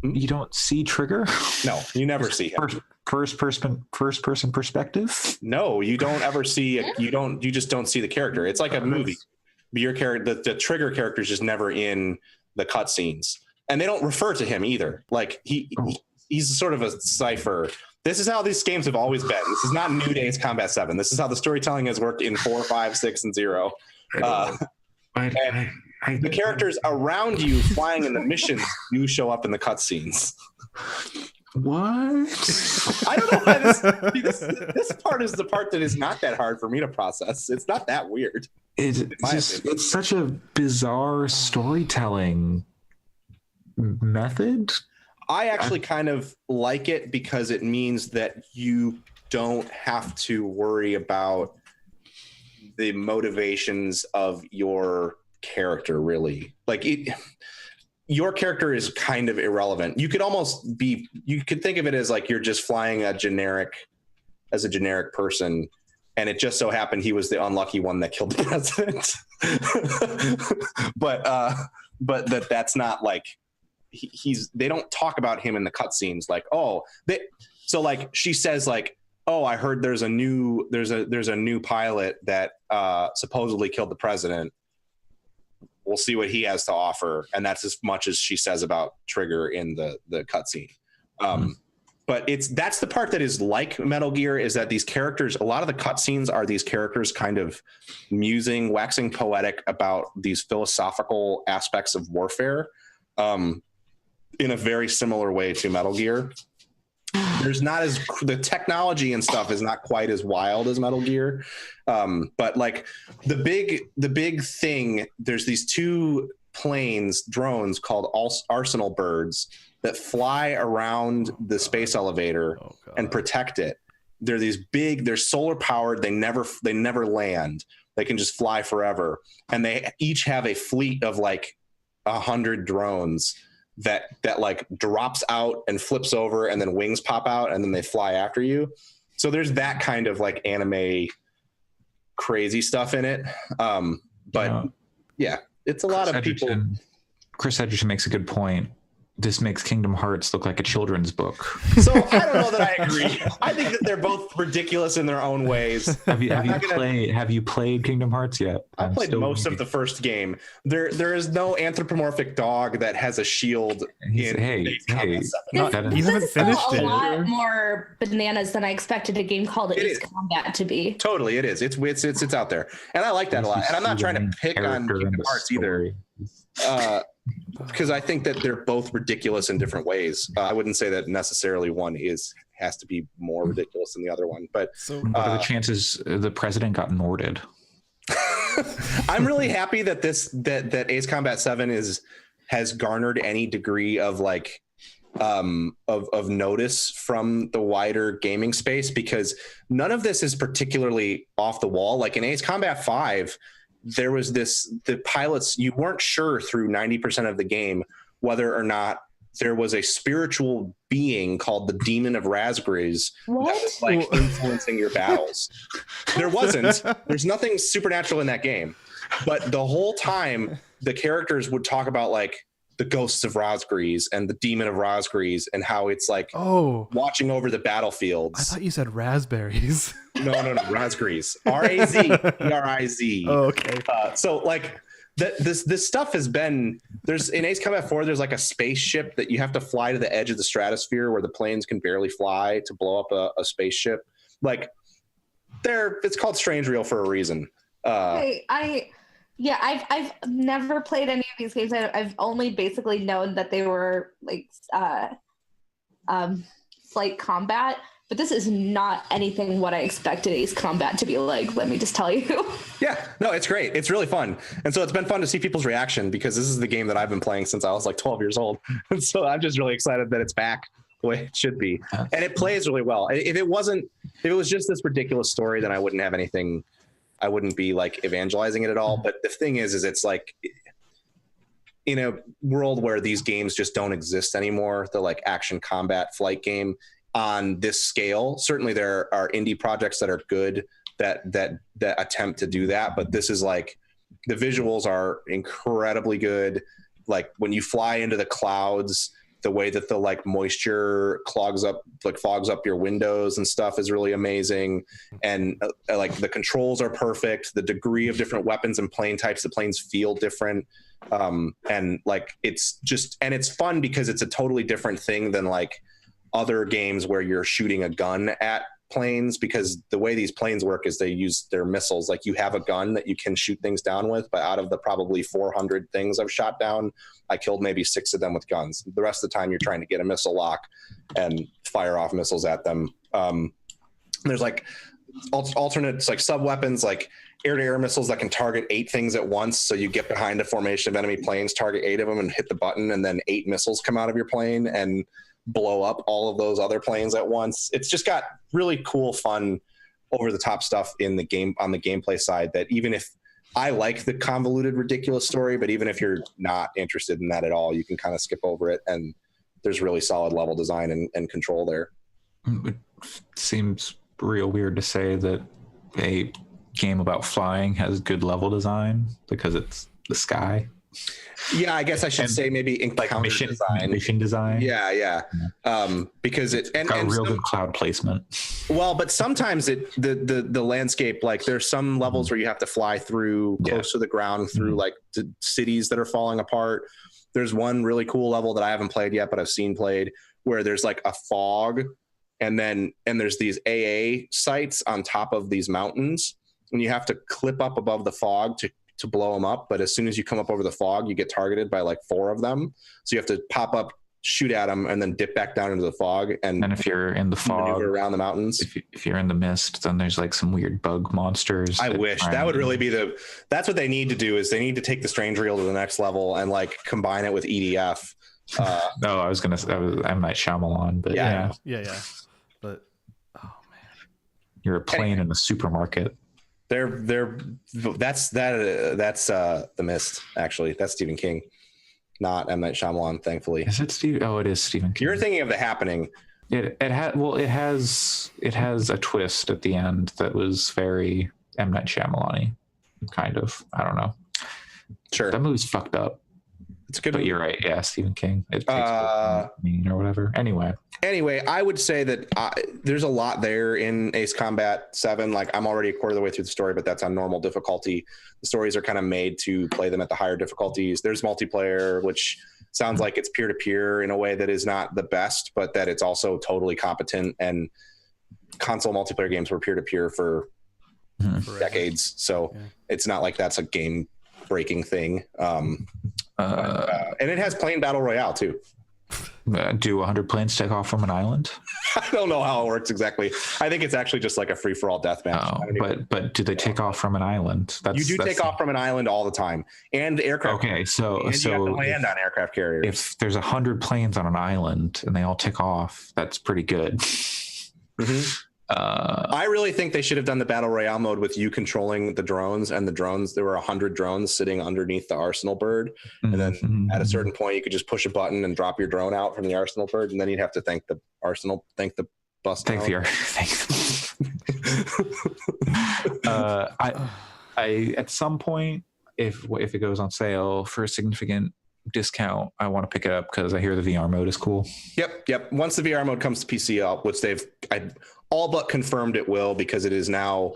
Speaker 2: You don't see Trigger?
Speaker 1: No, you never see him.
Speaker 2: First person perspective?
Speaker 1: No, you don't ever see it. You just don't see the character. It's like a movie. Your character, the Trigger character is just never in the cutscenes. And they don't refer to him either. Like he's sort of a cipher. This is how these games have always been. This is not New Days Combat 7. This is how the storytelling has worked in 4, 5, 6, and 0. And the characters around you flying in the missions do show up in the cutscenes.
Speaker 2: What?
Speaker 1: I don't know why this part is the part that is not that hard for me to process. It's not that weird.
Speaker 2: It's such a bizarre storytelling method.
Speaker 1: I actually kind of like it because it means that you don't have to worry about the motivations of your character, really. Like your character is kind of irrelevant. You could think of it as like you're just flying a generic person, and it just so happened he was the unlucky one that killed the president. but that's not like they don't talk about him in the cutscenes like, so like she says like, oh, I heard there's a new pilot that supposedly killed the president. We'll see what he has to offer. And that's as much as she says about Trigger in the cutscene. But that's the part that is like Metal Gear, is that these characters, a lot of the cutscenes are these characters kind of waxing poetic about these philosophical aspects of warfare. In a very similar way to Metal Gear. There's not the technology and stuff is not quite as wild as Metal Gear. But like the big thing, there's these 2 drones called Arsenal birds that fly around the space elevator and protect it. They're solar powered. They never land. They can just fly forever. And they each have a fleet of like 100 drones that like drops out and flips over, and then wings pop out, and then they fly after you. So there's that kind of like anime crazy stuff in it. But yeah, it's a lot of people.
Speaker 2: Chris Edgerton makes a good point. This makes Kingdom Hearts look like a children's book.
Speaker 1: So I don't know that I agree. I think that they're both ridiculous in their own ways.
Speaker 2: Have you played Kingdom Hearts yet?
Speaker 1: I played most of the first game. There is no anthropomorphic dog that has a shield.
Speaker 4: This is a lot more bananas than I expected a game called Ace Combat to be.
Speaker 1: Totally, it is. It's out there, and I like that a lot. And I'm not trying to pick on Kingdom Hearts either. Because I think that they're both ridiculous in different ways. I wouldn't say that necessarily one has to be more ridiculous than the other one. But
Speaker 2: what are the chances the president got Norded?
Speaker 1: I'm really happy that that Ace Combat 7 has garnered any degree of like of notice from the wider gaming space, because none of this is particularly off the wall. Like in Ace Combat 5, there was the pilots, you weren't sure through 90% of the game whether or not there was a spiritual being called the Demon of Raspberries that was like influencing your battles. There wasn't. There's nothing supernatural in that game. But the whole time, the characters would talk about like the ghosts of Raspberries and the Demon of Raspberries and how it's like watching over the battlefields.
Speaker 3: I thought you said raspberries.
Speaker 1: No, Raspberries. R-A-Z.
Speaker 3: Oh, okay.
Speaker 1: So like this stuff has been, there's in Ace Combat 4, there's like a spaceship that you have to fly to the edge of the stratosphere where the planes can barely fly to blow up a spaceship. Like it's called Strange Reel for a reason.
Speaker 4: I've never played any of these games. I've only basically known that they were like flight combat, but this is not anything what I expected Ace Combat to be like, let me just tell you.
Speaker 1: Yeah, no, it's great. It's really fun. And so it's been fun to see people's reaction, because this is the game that I've been playing since I was like 12 years old. And so I'm just really excited that it's back the way it should be. And it plays really well. If it was just this ridiculous story, then I wouldn't have anything. I wouldn't be like evangelizing it at all. But the thing is it's like in a world where these games just don't exist anymore, the like action combat flight game on this scale, certainly there are indie projects that are good that attempt to do that. But this is like, the visuals are incredibly good. Like when you fly into the clouds, the way that the like moisture fogs up your windows and stuff is really amazing. And like the controls are perfect. The degree of different weapons and plane types, the planes feel different. And like, it's fun because it's a totally different thing than like other games where you're shooting a gun at planes, because the way these planes work is they use their missiles. Like you have a gun that you can shoot things down with, but out of the probably 400 things I've shot down, I killed maybe 6 of them with guns. The rest of the time you're trying to get a missile lock and fire off missiles at them. There's like alternates, like sub weapons, like air-to-air missiles that can target 8 things at once. So you get behind a formation of enemy planes, target 8 of them and hit the button, and then 8 missiles come out of your plane and blow up all of those other planes at once. It's just got really cool, fun, over the top stuff in the game, on the gameplay side, that even if I like the convoluted, ridiculous story, but even if you're not interested in that at all, you can kind of skip over it. And there's really solid level design and control there.
Speaker 2: It seems real weird to say that a game about flying has good level design because it's the sky.
Speaker 1: Yeah, I guess I should say maybe encounter
Speaker 2: like mission design.
Speaker 1: Yeah. Because it and
Speaker 2: real good cloud placement.
Speaker 1: Well, but sometimes the landscape, like there's some levels where you have to fly through close to the ground through like the cities that are falling apart. There's one really cool level that I haven't played yet, but I've seen played, where there's like a fog, and there's these AA sites on top of these mountains, and you have to clip up above the fog to blow them up. But as soon as you come up over the fog, you get targeted by like 4 of them. So you have to pop up, shoot at them, and then dip back down into the fog. And
Speaker 2: if you're in the fog,
Speaker 1: maneuver around the mountains.
Speaker 2: If you're in the mist, then there's like some weird bug monsters.
Speaker 1: I wish that would really be that's what they need to do, is they need to take the Strange Reel to the next level and like combine it with EDF.
Speaker 2: No, I was gonna say M. Night Shyamalan, but
Speaker 3: yeah. But oh man,
Speaker 2: you're a plane in a supermarket.
Speaker 1: That's The Mist, actually. That's Stephen King, not M. Night Shyamalan, thankfully.
Speaker 2: Is it Steve? Oh, it is Stephen King.
Speaker 1: You're thinking of The Happening.
Speaker 2: It has a twist at the end that was very M. Night Shyamalan-y, kind of. I don't know.
Speaker 1: Sure.
Speaker 2: That movie's fucked up.
Speaker 1: It's good.
Speaker 2: But you're right. Yeah, Stephen King. It takes mean or whatever. Anyway,
Speaker 1: I would say that there's a lot there in Ace Combat 7. Like, I'm already a quarter of the way through the story, but that's on normal difficulty. The stories are kind of made to play them at the higher difficulties. There's multiplayer, which sounds like it's peer-to-peer in a way that is not the best, but that it's also totally competent. And console multiplayer games were peer-to-peer for decades. So it's not like that's a game-breaking thing. And it has plain battle royale too.
Speaker 2: Do 100 planes take off from an island?
Speaker 1: I don't know how it works exactly. I think it's actually just like a free for all deathmatch.
Speaker 2: But do they take off from an island?
Speaker 1: You do take off from an island all the time, and aircraft.
Speaker 2: Okay, so
Speaker 1: you have to land on aircraft carriers.
Speaker 2: If there's 100 planes on an island and they all take off, that's pretty good.
Speaker 1: Mm-hmm. I really think they should have done the battle royale mode with you controlling the drones, and the drones. There were 100 drones sitting underneath the arsenal bird, and then at a certain point, you could just push a button and drop your drone out from the arsenal bird, and then you'd have to thank the bus.
Speaker 2: I at some point, if it goes on sale for a significant discount, I want to pick it up because I hear the VR mode is cool.
Speaker 1: Yep. Once the VR mode comes to PC, which they've all but confirmed it will, because it is now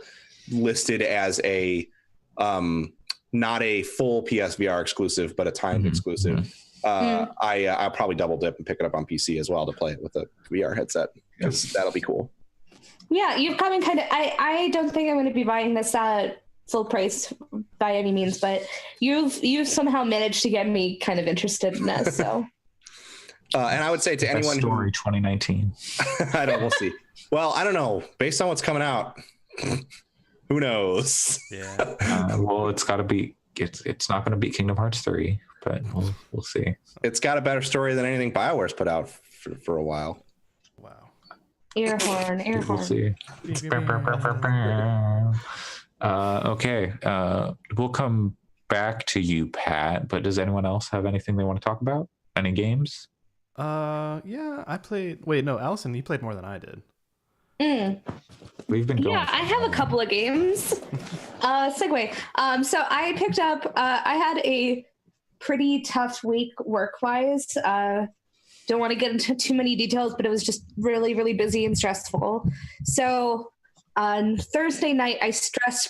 Speaker 1: listed as a not a full PSVR exclusive, but a timed exclusive. I'll probably double dip and pick it up on PC as well to play it with a VR headset, because that'll be cool.
Speaker 4: Yeah, you've come in kind of. I don't think I'm going to be buying this at full price by any means, but you've somehow managed to get me kind of interested in this. So,
Speaker 1: and I would say to anyone,
Speaker 2: story 2019.
Speaker 1: I don't. We'll see. Well, I don't know. Based on what's coming out, who knows?
Speaker 3: Yeah.
Speaker 2: Well, it's got to be. It's not going to beat Kingdom Hearts 3, but we'll see.
Speaker 1: It's got a better story than anything BioWare's put out for a while.
Speaker 3: Wow.
Speaker 4: Air horn.
Speaker 2: We'll see. Okay. We'll come back to you, Pat, but does anyone else have anything they want to talk about? Any games?
Speaker 3: Yeah, I played. Wait, no, Allison, you played more than I did.
Speaker 2: We've been going.
Speaker 4: Yeah, I have a couple of games. Segue. So I picked up. I had a pretty tough week work-wise. Don't want to get into too many details, but it was just really, really busy and stressful. So on Thursday night, I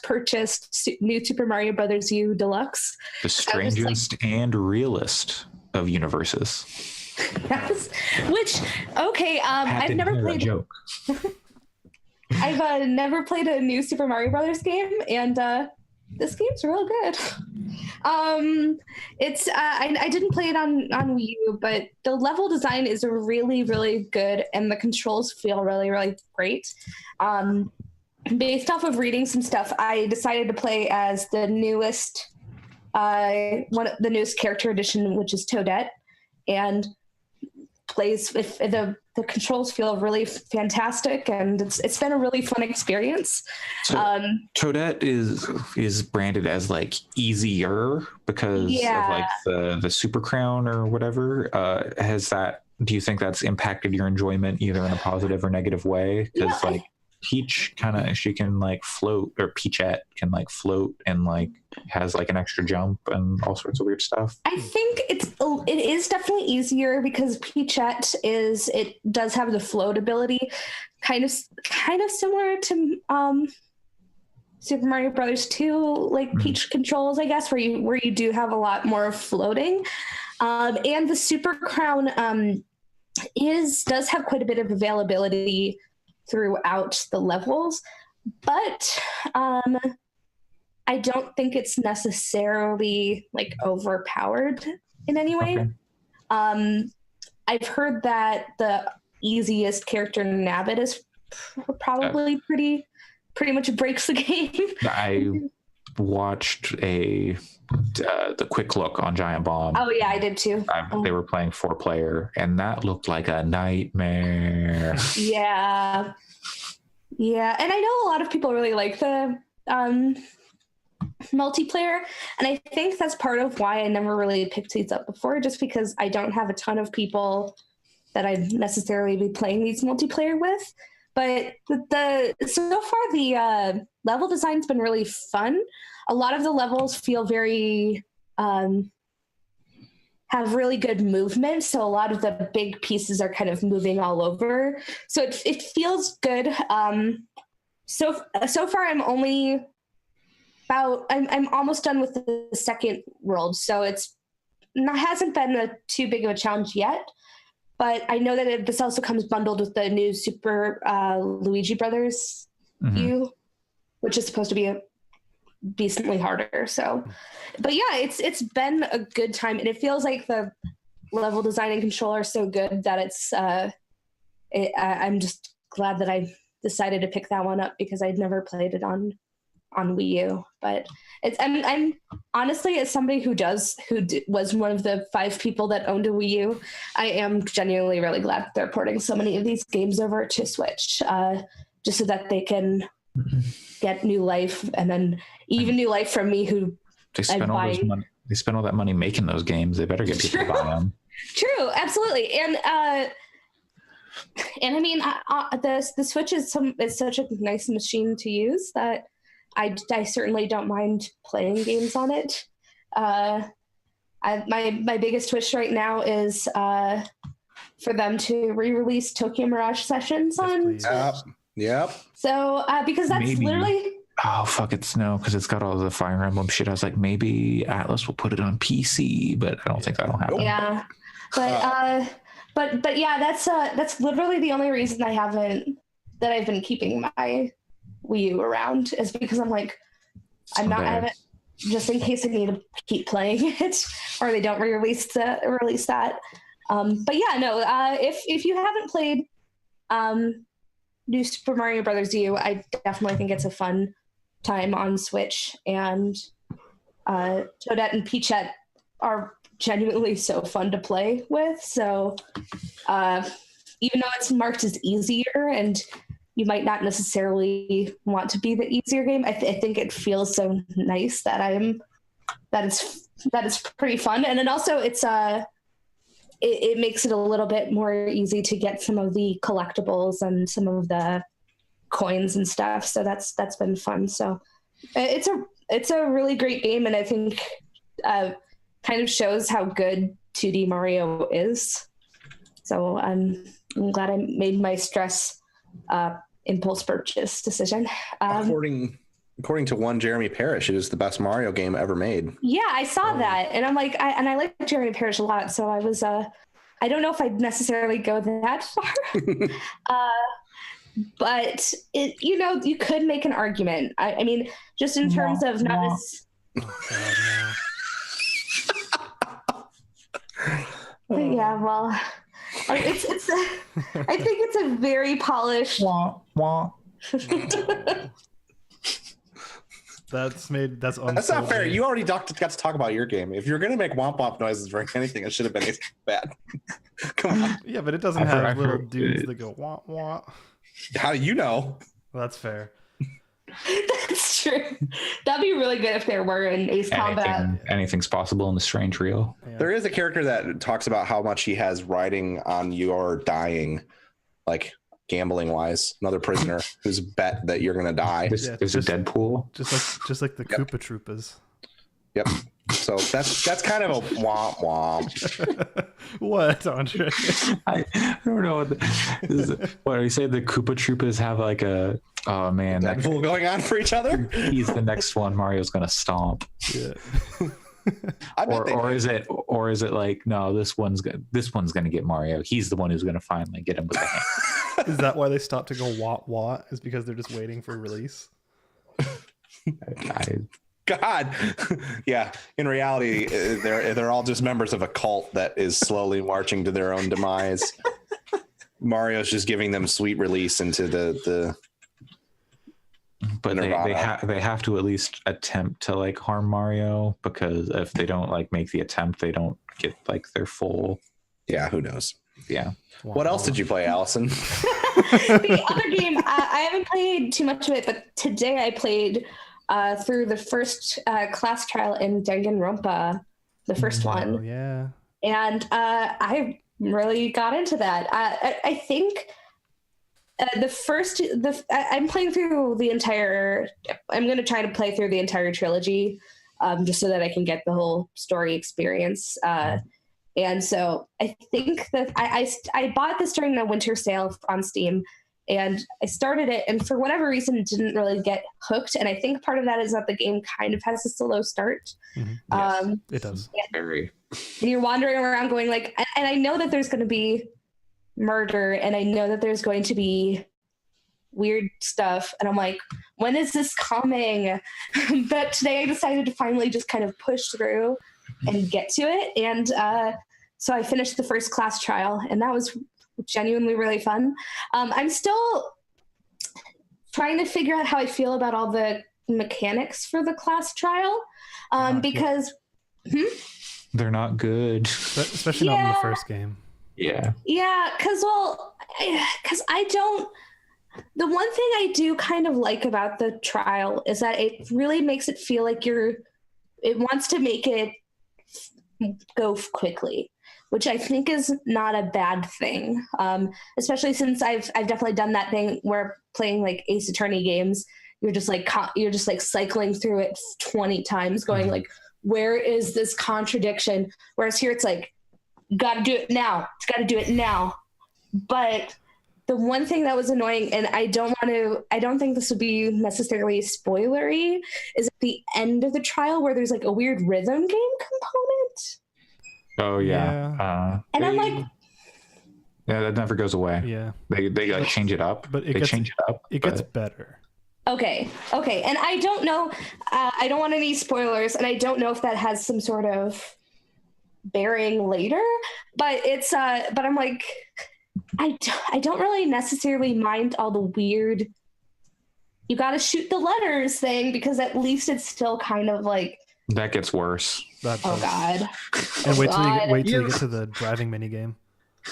Speaker 4: purchased new Super Mario Brothers U Deluxe.
Speaker 2: The strangest and realist of universes.
Speaker 4: Yes. Which, okay, I've never played.
Speaker 2: Joke.
Speaker 4: I've never played a new Super Mario Brothers game, and this game's real good. It's I didn't play it on Wii U, but the level design is really, really good, and the controls feel really, really great. Based off of reading some stuff, I decided to play as the newest character edition, which is Toadette, and plays if the controls feel really fantastic, and it's been a really fun experience. So
Speaker 2: Toadette is branded as like easier because of like the Super Crown or whatever. Do you think that's impacted your enjoyment either in a positive or negative way? Because like Peach she can like float, or Peachette can like float and like has like an extra jump and all sorts of weird stuff.
Speaker 4: I think it is definitely easier because Peachette does have the float ability, kind of similar to Super Mario Brothers 2, like Peach controls, I guess, where you do have a lot more floating. And the Super Crown does have quite a bit of availability throughout the levels, but I don't think it's necessarily like overpowered in any way. Okay. I've heard that the easiest character, Nabbit, is probably pretty much breaks the game.
Speaker 2: I watched the quick look on Giant Bomb.
Speaker 4: Oh yeah, I did too.
Speaker 2: They were playing 4-player, and that looked like a nightmare.
Speaker 4: Yeah, and I know a lot of people really like the multiplayer, and I think that's part of why I never really picked these up before, just because I don't have a ton of people that I'd necessarily be playing these multiplayer with. But so far the level design's been really fun. A lot of the levels feel very have really good movement, so a lot of the big pieces are kind of moving all over. So it feels good. So far I'm almost done with the second world, so hasn't been too big of a challenge yet. But I know that this also comes bundled with the new Super Luigi Brothers U, which is supposed to be decently harder. So, but yeah, it's been a good time, and it feels like the level design and control are so good that I'm just glad that I decided to pick that one up because I'd never played it on Wii U. But I'm honestly, as somebody who was one of the 5 people that owned a Wii U, I am genuinely really glad that they're porting so many of these games over to Switch, just so that they can get new life, and then even new life from me who
Speaker 2: they spend all that money making those games. They better get people to buy them.
Speaker 4: True, absolutely, and I mean, the Switch is such a nice machine to use that I certainly don't mind playing games on it. My biggest wish right now is for them to re-release Tokyo Mirage Sessions on Switch.
Speaker 1: Yep.
Speaker 4: So because that's literally.
Speaker 2: Oh fuck! It's no, because it's got all the Fire Emblem shit. I was like, maybe Atlas will put it on PC, but I don't think that'll happen.
Speaker 4: Yeah, but yeah, that's literally the only reason I've been keeping my Wii U around is because I'm like, I haven't, just in case I need to keep playing it or they don't release that. But yeah, no, if you haven't played New Super Mario Brothers U, I definitely think it's a fun time on Switch, and Toadette and Peachette are genuinely so fun to play with. So even though it's marked as easier and you might not necessarily want to be the easier game, I think it feels so nice that it's pretty fun. And then also it makes it a little bit more easy to get some of the collectibles and some of the coins and stuff. So that's been fun. So it's a really great game, and I think kind of shows how good 2D Mario is. So I'm glad I made my stress impulse purchase decision.
Speaker 1: According to one Jeremy Parrish, it is the best Mario game ever made.
Speaker 4: Yeah, I saw that, and I'm like, I like Jeremy Parrish a lot, so I was, I don't know if I'd necessarily go that far, but you could make an argument. I mean, just in terms of not as. Yeah, well, I think it's a very polished.
Speaker 3: That's
Speaker 1: not fair. You already got to talk about your game. If you're gonna make womp womp noises during anything, it should have been anything bad. Come on.
Speaker 3: Yeah, but it doesn't have little dudes that go womp womp.
Speaker 1: How do you know?
Speaker 3: Well, that's fair.
Speaker 4: That's true. That'd be really good if there were in Ace Combat.
Speaker 2: Anything's possible in the Strange Reel.
Speaker 3: Yeah.
Speaker 1: There is a character that talks about how much he has riding on your dying, like gambling wise. Another prisoner who's bet that you're gonna die.
Speaker 2: There's a Deadpool.
Speaker 3: Just like the Koopa Troopas.
Speaker 1: Yep. So that's kind of a womp womp.
Speaker 3: What, Andre?
Speaker 2: I don't know. What do you say? The Koopa Troopas have like a
Speaker 1: Deadpool going on for each other.
Speaker 2: He's the next one Mario's gonna stomp.
Speaker 3: Yeah.
Speaker 2: or is it like, no, this one's gonna get Mario. He's the one who's gonna finally get him with the hand.
Speaker 3: Is that why they stopped to go wah? Is because they're just waiting for release?
Speaker 1: God, yeah. In reality, they're all just members of a cult that is slowly marching to their own demise. Mario's just giving them sweet release into the.
Speaker 2: But they have to at least attempt to like harm Mario, because if they don't like make the attempt, they don't get like their full.
Speaker 1: Yeah, who knows? Yeah. What else did you play, Allison?
Speaker 4: The other game, I haven't played too much of it, but today I played through the first class trial in Danganronpa, the first one.
Speaker 3: Yeah.
Speaker 4: And I really got into that. I think I'm playing through the entire. I'm going to try to play through the entire trilogy, just so that I can get the whole story experience. And so I think that I bought this during the winter sale on Steam, and I started it, and for whatever reason didn't really get hooked. And I think part of that is that the game kind of has a slow start.
Speaker 3: Mm-hmm. Yes, it does.
Speaker 2: Very.
Speaker 4: And you're wandering around going like, and I know that there's going to be murder, and I know that there's going to be weird stuff, and I'm like, when is this coming? But today I decided to finally just kind of push through and get to it, and So I finished the first class trial, and that was genuinely really fun. I'm still trying to figure out how I feel about all the mechanics for the class trial, because
Speaker 2: they're not good,
Speaker 3: especially not in the first game.
Speaker 2: Yeah,
Speaker 4: because I don't. The one thing I do kind of like about the trial is that it really makes it feel like it wants to make it go quickly, which I think is not a bad thing. Especially since I've definitely done that thing where playing like Ace Attorney games, you're just like cycling through it 20 times, going like, where is this contradiction? Whereas here it's like, gotta do it now. It's got to do it now. But the one thing that was annoying, and I don't think this would be necessarily spoilery, is at the end of the trial where there's like a weird rhythm game component.
Speaker 2: Oh yeah.
Speaker 4: And I'm like,
Speaker 2: yeah, that never goes away.
Speaker 3: Yeah,
Speaker 2: they like change it up,
Speaker 3: but it gets better.
Speaker 4: Okay, and I don't know. I don't want any spoilers, and I don't know if that has some sort of bearing later. But it's but I'm like, I don't really necessarily mind all the weird, you got to shoot the letters thing, because at least it's still kind of like,
Speaker 2: that gets worse.
Speaker 4: Oh God!
Speaker 3: And wait till you get to the driving mini game.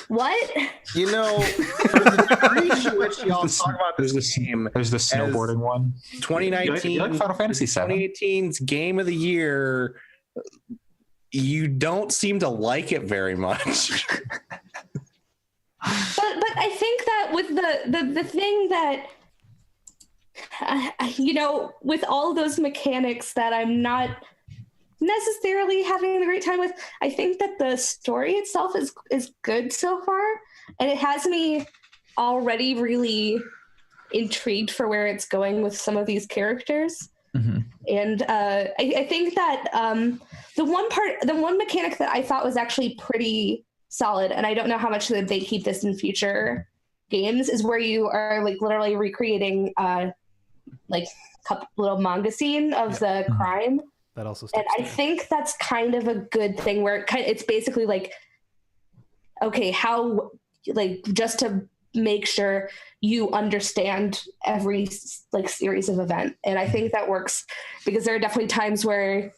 Speaker 4: What?
Speaker 5: You know, for the degree to which y'all talk about this game,
Speaker 2: there's the snowboarding one.
Speaker 5: 2019,
Speaker 2: you like Final Fantasy 7?
Speaker 5: 2018's Game of the Year. You don't seem to like it very much.
Speaker 4: But I think that with the thing that, with all those mechanics that I'm not necessarily having a great time with, I think that the story itself is good so far, and it has me already really intrigued for where it's going with some of these characters. And I think that the one mechanic that I thought was actually pretty solid, and I don't know how much they keep this in future games, is where you are like literally recreating like a couple little manga scene of the crime.
Speaker 3: That also,
Speaker 4: and I think that's kind of a good thing, where it's basically like, okay, how, like, just to make sure you understand every like series of event. And I think that works, because there are definitely times where,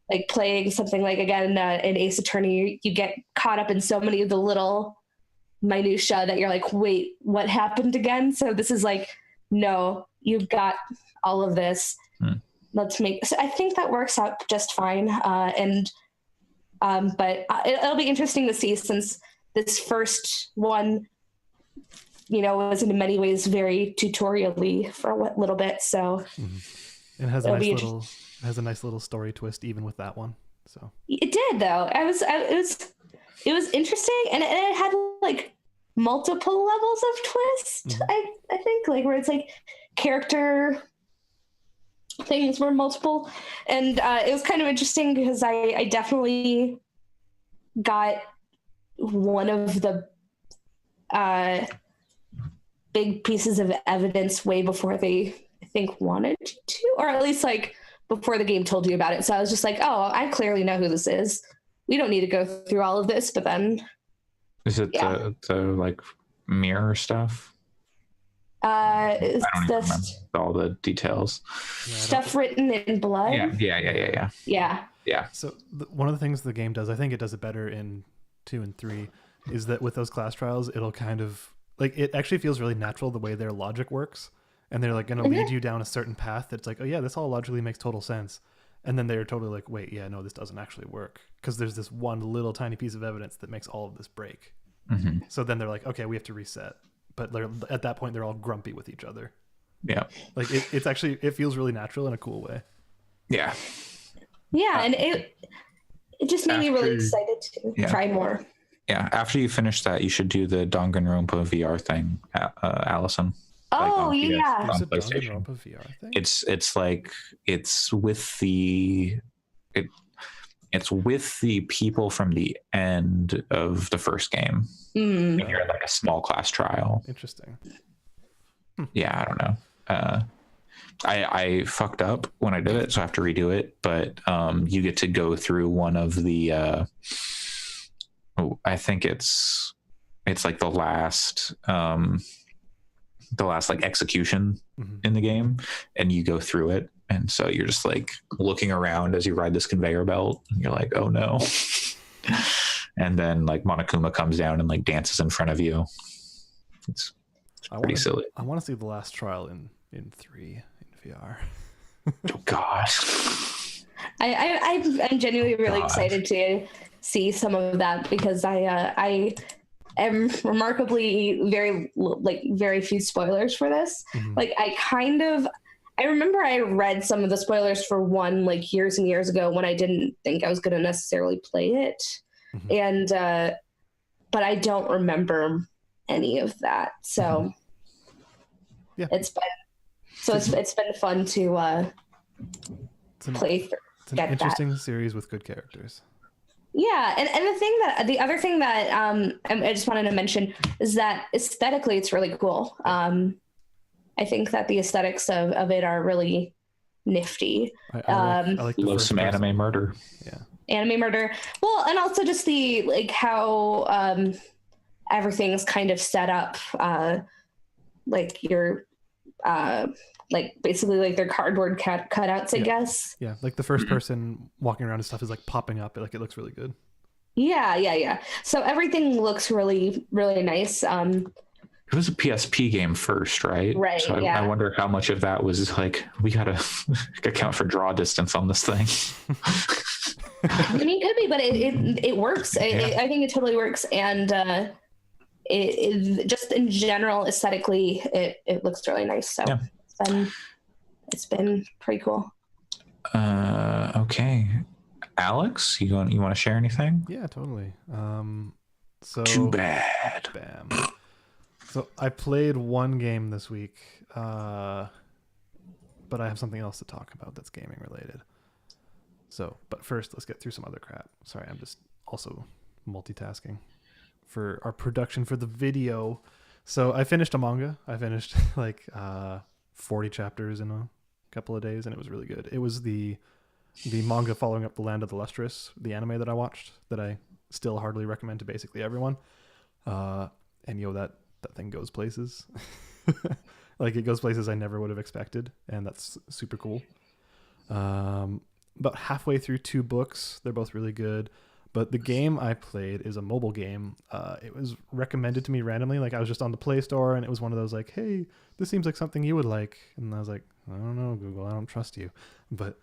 Speaker 4: like, playing something like, again, an Ace Attorney, you get caught up in so many of the little minutia that you're like, wait, what happened again? So this is like, no, you've got all of this. So I think that works out just fine. But it'll be interesting to see, since this first one, was in many ways very tutorial-y for a little bit. So
Speaker 3: it has a nice little story twist even with that one. So
Speaker 4: it did, though. It was interesting, and it had like multiple levels of twist. I think, like, where it's like character things were multiple, and it was kind of interesting, because I definitely got one of the big pieces of evidence way before they, I think, wanted to, or at least like before the game told you about it. So I was just like, oh, I clearly know who this is. We don't need to go through all of this. But then,
Speaker 2: is it the like mirror stuff? I don't even remember all the details.
Speaker 4: Stuff written in blood.
Speaker 2: Yeah.
Speaker 3: So one of the things the game does, I think it does it better in 2 and 3, is that with those class trials, it'll kind of like, it actually feels really natural the way their logic works, and they're like going to lead you down a certain path that's like, oh yeah, this all logically makes total sense, and then they're totally like, wait, yeah, no, this doesn't actually work, because there's this one little tiny piece of evidence that makes all of this break. So then they're like, okay, we have to reset. But at that point, they're all grumpy with each other.
Speaker 2: Yeah.
Speaker 3: Like, it feels really natural in a cool way.
Speaker 2: Yeah.
Speaker 4: Yeah, and it just made me really excited to try more.
Speaker 2: Yeah, after you finish that, you should do the Danganronpa VR thing, Allison.
Speaker 4: Oh, yeah.
Speaker 3: There's a Danganronpa VR thing?
Speaker 2: It's like, it's with the people from the end of the first game. And you're in like a small class trial.
Speaker 3: Interesting.
Speaker 2: Yeah, I don't know. I fucked up when I did it, so I have to redo it. But you get to go through one of the I think it's like the last like execution in the game, and you go through it, and so you're just like looking around as you ride this conveyor belt, and you're like, oh no. And then like Monokuma comes down and like dances in front of you. It's pretty silly.
Speaker 3: I want to see the last trial in 3 in VR.
Speaker 2: Oh God.
Speaker 4: I'm genuinely really excited to see some of that, because I am remarkably very few spoilers for this. Like I remember I read some of the spoilers for 1 like years and years ago when I didn't think I was going to necessarily play it. And but I don't remember any of that. So it's been fun to play through.
Speaker 3: It's an interesting series with good characters.
Speaker 4: Yeah, and the other thing that I just wanted to mention is that aesthetically it's really cool. I think that the aesthetics of it are really nifty.
Speaker 3: I like
Speaker 2: love some anime murder.
Speaker 3: Yeah,
Speaker 4: anime murder. Well, and also just the like how everything's kind of set up, like your like basically like their cardboard cutouts, I guess.
Speaker 3: Yeah, like the first person walking around and stuff is like popping up. Like it looks really good.
Speaker 4: Yeah. So everything looks really, really nice.
Speaker 2: It was a PSP game first, right?
Speaker 4: Right.
Speaker 2: So I wonder how much of that was like, we gotta account for draw distance on this thing.
Speaker 4: I mean, it could be, but it works. I think it totally works, and it just in general aesthetically, it looks really nice. So it's been pretty cool.
Speaker 2: Okay, Alex, you want to share anything?
Speaker 3: Yeah, totally. So
Speaker 2: too bad.
Speaker 3: Bam. So I played 1 game this week, but I have something else to talk about that's gaming related. So, but first, let's get through some other crap. Sorry, I'm just also multitasking for our production for the video. So I finished a manga. I finished like 40 chapters in a couple of days, and it was really good. It was the manga following up The Land of the Lustrous, the anime that I watched, that I still heartily recommend to basically everyone. And that thing goes places. Like it goes places I never would have expected, and that's super cool. About halfway through 2 books. They're both really good. But the game I played is a mobile game. It was recommended to me randomly. Like I was just on the Play Store, and it was one of those like, hey, this seems like something you would like. And I was like, I don't know, Google, I don't trust you. But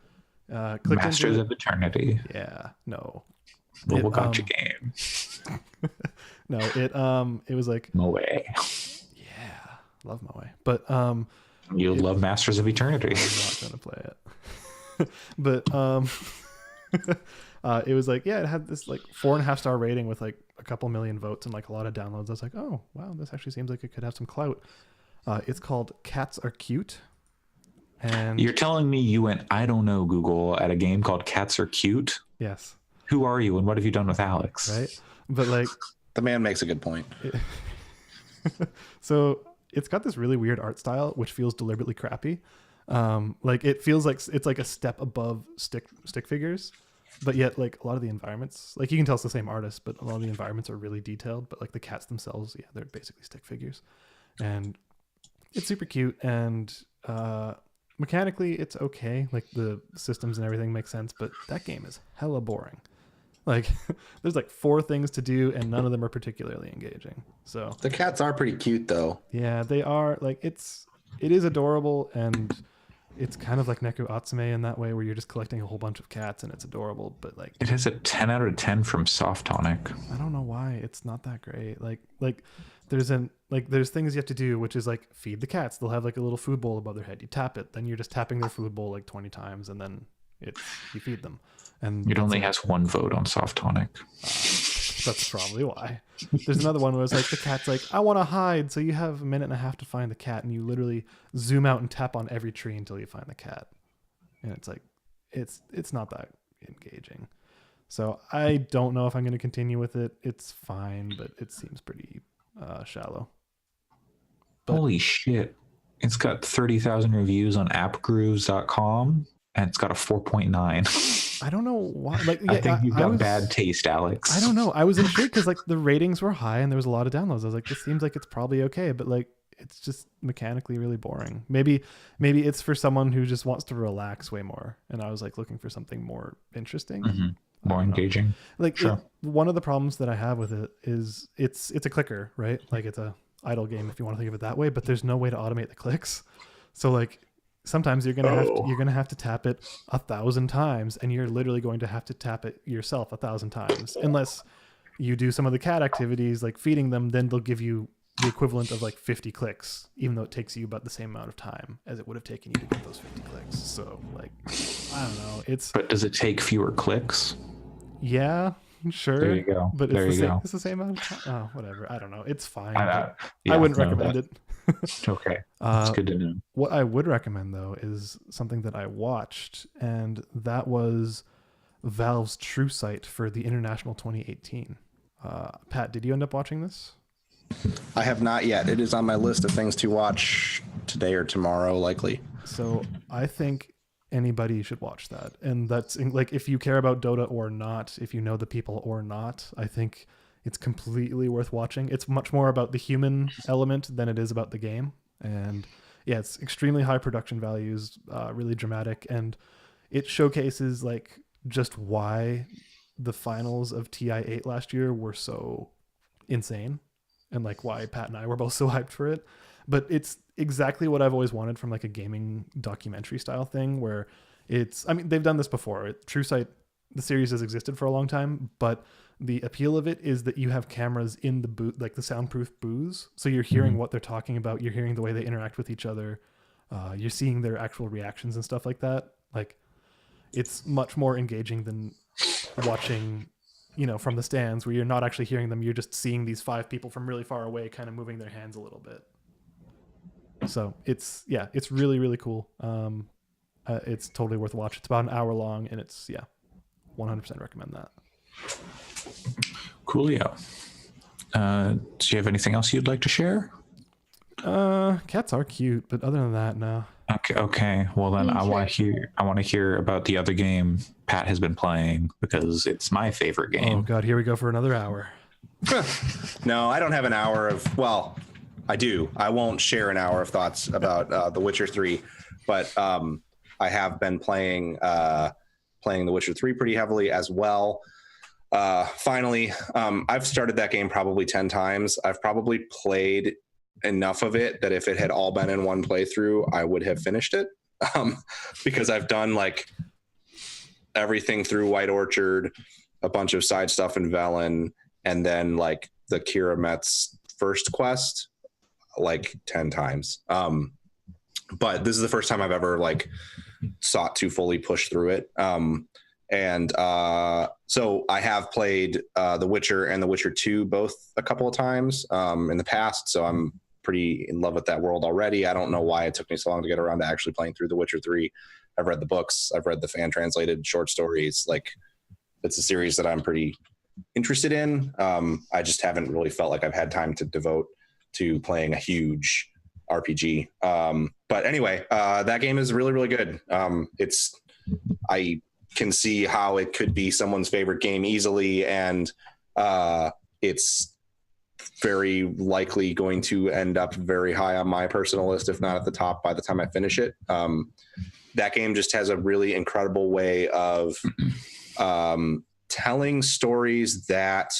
Speaker 2: Masters of Eternity.
Speaker 3: Yeah, no.
Speaker 2: Mobile gotcha game.
Speaker 3: No, it was like
Speaker 2: Moe.
Speaker 3: Yeah, love Moe. But
Speaker 2: you'll love Masters of Eternity.
Speaker 3: I'm not gonna play it. But it was like, it had this like 4.5 star rating with like a couple million votes and like a lot of downloads. I was like, oh wow, this actually seems like it could have some clout. It's called Cats Are Cute. And
Speaker 2: you're telling me you went, I don't know, Google, at a game called Cats Are Cute?
Speaker 3: Yes.
Speaker 2: Who are you and what have you done with Alex?
Speaker 3: Right. But like
Speaker 5: the man makes a good point.
Speaker 3: So it's got this really weird art style, which feels deliberately crappy. Like it feels like it's like a step above stick figures, but yet like a lot of the environments, like you can tell it's the same artist, but a lot of the environments are really detailed. But like the cats themselves, they're basically stick figures, and it's super cute. And mechanically, it's okay. Like the systems and everything make sense, but that game is hella boring. Like there's like 4 things to do, and none of them are particularly engaging. So
Speaker 5: the cats are pretty cute, though.
Speaker 3: Yeah, they are. Like it is adorable, and it's kind of like Neku Atsume in that way, where you're just collecting a whole bunch of cats and it's adorable. But like
Speaker 2: it has a 10 out of 10 from Softonic.
Speaker 3: I don't know why it's not that great. Like there's things you have to do, which is like feed the cats. They'll have like a little food bowl above their head. You tap it, then you're just tapping their food bowl like 20 times, and then you feed them. And
Speaker 2: it only has 1 vote on Softonic.
Speaker 3: That's probably why. There's another one where it's like the cat's like, I want to hide. So you have 1.5 minutes to find the cat, and you literally zoom out and tap on every tree until you find the cat. And it's like, it's not that engaging. So I don't know if I'm going to continue with it. It's fine, but it seems pretty shallow. But,
Speaker 2: holy shit. It's got 30,000 reviews on appgrooves.com. and it's got a 4.9.
Speaker 3: I don't know why. Like,
Speaker 2: I think you've got bad taste, Alex.
Speaker 3: I don't know. I was intrigued because like the ratings were high and there was a lot of downloads. I was like, this seems like it's probably okay, but like it's just mechanically really boring. Maybe it's for someone who just wants to relax way more. And I was like looking for something more interesting,
Speaker 2: more engaging.
Speaker 3: Like
Speaker 2: sure.
Speaker 3: One of the problems that I have with it is it's a clicker, right? Like it's a idle game if you want to think of it that way, but there's no way to automate the clicks. So like sometimes you're gonna have to tap it 1,000 times, and you're literally going to have to tap it yourself 1,000 times, unless you do some of the cat activities like feeding them. Then they'll give you the equivalent of like 50 clicks, even though it takes you about the same amount of time as it would have taken you to get those 50 clicks. So like, I don't know.
Speaker 2: But does it take fewer clicks?
Speaker 3: Yeah, sure.
Speaker 2: There you go.
Speaker 3: But it's the same amount of time. Oh, whatever. I don't know. It's fine. I wouldn't recommend it.
Speaker 2: Okay. That's good to know.
Speaker 3: What I would recommend though is something that I watched, and that was Valve's True Sight for the International 2018. Pat, did you end up watching this?
Speaker 5: I have not yet. It is on my list of things to watch today or tomorrow, likely.
Speaker 3: So I think anybody should watch that. And that's like, if you care about Dota or not, if you know the people or not, I think it's completely worth watching. It's much more about the human element than it is about the game. And yeah, it's extremely high production values, really dramatic. And it showcases like just why the finals of TI8 last year were so insane, and like why Pat and I were both so hyped for it. But it's exactly what I've always wanted from like a gaming documentary style thing, where they've done this before. True Sight, the series has existed for a long time, but the appeal of it is that you have cameras in the booth, like the soundproof booths. So you're hearing what they're talking about. You're hearing the way they interact with each other. You're seeing their actual reactions and stuff like that. Like, it's much more engaging than watching, from the stands, where you're not actually hearing them. You're just seeing these 5 people from really far away kind of moving their hands a little bit. So it's really, really cool. It's totally worth a watch. It's about an hour long, and it's 100% recommend that.
Speaker 2: Coolio. Do you have anything else you'd like to share?
Speaker 3: Cats are cute, but other than that, no.
Speaker 2: Okay. Well, then I want to hear about the other game Pat has been playing, because it's my favorite game.
Speaker 3: Oh God, here we go for another hour.
Speaker 5: No, I don't have an hour of. Well, I do. I won't share an hour of thoughts about The Witcher 3, but I have been playing The Witcher 3 pretty heavily as well. Finally, I've started that game probably 10 times. I've probably played enough of it that if it had all been in one playthrough, I would have finished it, because I've done like everything through White Orchard, a bunch of side stuff in Velen, and then like the Kira Metz first quest like 10 times. But this is the first time I've ever like sought to fully push through it. So I have played The Witcher and The Witcher 2 both a couple of times in the past, so I'm pretty in love with that world already. I don't know why it took me so long to get around to actually playing through The Witcher 3. I've read the books, I've read the fan translated short stories. Like, it's a series that I'm pretty interested in. I just haven't really felt like I've had time to devote to playing a huge RPG. But anyway, that game is really, really good. I can see how it could be someone's favorite game easily, and it's very likely going to end up very high on my personal list, if not at the top, by the time I finish it. That game just has a really incredible way of telling stories that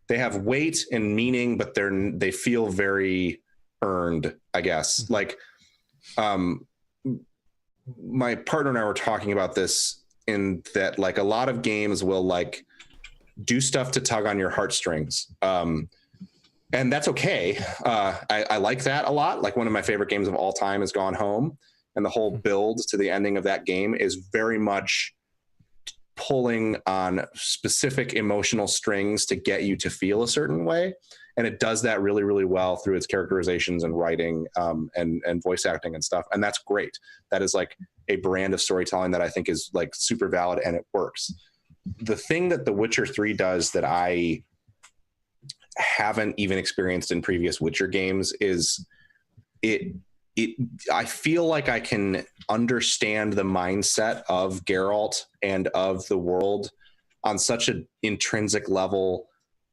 Speaker 5: they have weight and meaning, but they feel very earned, I guess. Like, my partner and I were talking about this, in that like a lot of games will like do stuff to tug on your heartstrings. And that's okay. I like that a lot. Like, one of my favorite games of all time is Gone Home. And the whole build to the ending of that game is very much pulling on specific emotional strings to get you to feel a certain way. And it does that really, really well through its characterizations and writing and voice acting and stuff. And that's great. That is like a brand of storytelling that I think is like super valid, and it works. The thing that The Witcher 3 does that I haven't even experienced in previous Witcher games is it I feel like I can understand the mindset of Geralt and of the world on such an intrinsic level,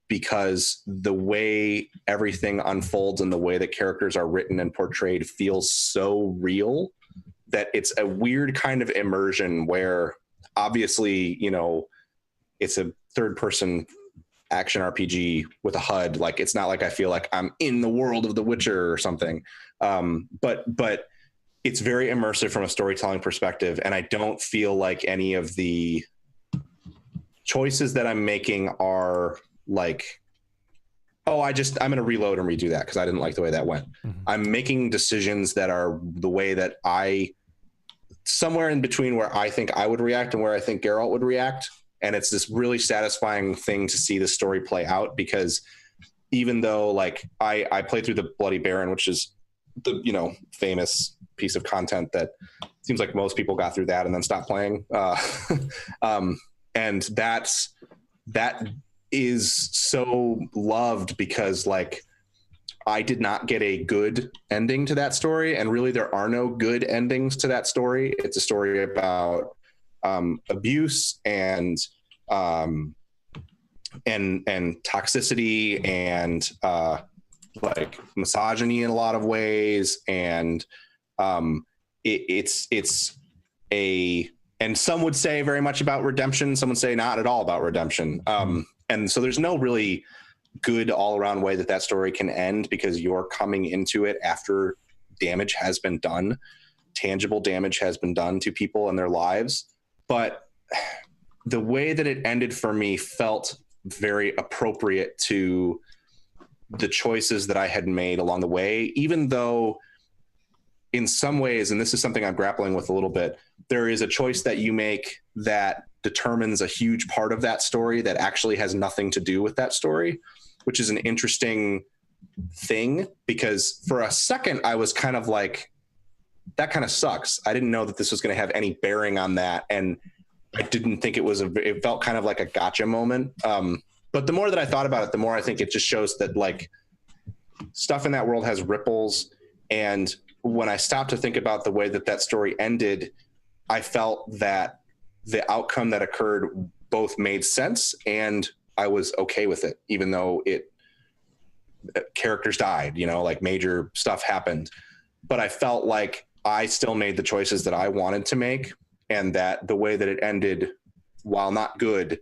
Speaker 5: because the way everything unfolds and the way that characters are written and portrayed feels so real that it's a weird kind of immersion where obviously, you know, it's a third person action RPG with a HUD. Like, it's not like I feel like I'm in the world of The Witcher or something. But it's very immersive from a storytelling perspective. And I don't feel like any of the choices that I'm making are like, oh, I'm going to reload and redo that because I didn't like the way that went. Mm-hmm. I'm making decisions that are the way that somewhere in between where I think I would react and where I think Geralt would react. And it's this really satisfying thing to see the story play out, because even though like I played through the Bloody Baron, which is the, you know, famous piece of content that seems like most people got through that and then stopped playing. And that is so loved because like I did not get a good ending to that story, and really there are no good endings to that story. It's a story about abuse and toxicity and like misogyny in a lot of ways, and and some would say very much about redemption. Some would say not at all about redemption. And so there's no really good all around way that story can end, because you're coming into it after damage has been done, tangible damage has been done to people and their lives. But the way that it ended for me felt very appropriate to the choices that I had made along the way, even though in some ways, and this is something I'm grappling with a little bit, there is a choice that you make that determines a huge part of that story that actually has nothing to do with that story, which is an interesting thing, because for a second I was kind of like, that kind of sucks. I didn't know that this was going to have any bearing on that. And I didn't think it felt kind of like a gotcha moment. But the more that I thought about it, the more I think it just shows that like stuff in that world has ripples. And when I stopped to think about the way that story ended, I felt that the outcome that occurred both made sense and I was okay with it, even though characters died, you know, like major stuff happened. But I felt like I still made the choices that I wanted to make, and that the way that it ended, while not good,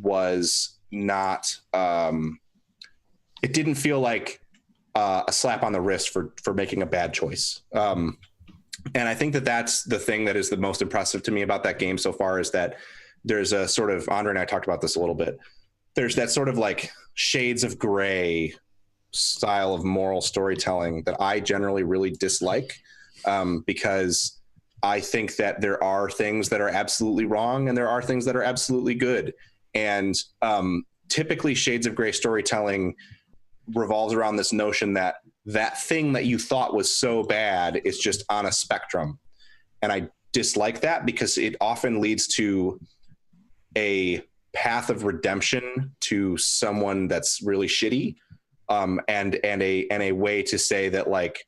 Speaker 5: was not, it didn't feel like a slap on the wrist for making a bad choice. And I think that's the thing that is the most impressive to me about that game so far, is that there's a sort of, Andre and I talked about this a little bit, there's that sort of like shades of gray style of moral storytelling that I generally really dislike, because I think that there are things that are absolutely wrong and there are things that are absolutely good. And typically shades of gray storytelling revolves around this notion that thing that you thought was so bad is just on a spectrum. And I dislike that, because it often leads to a path of redemption to someone that's really shitty. And a way to say that like,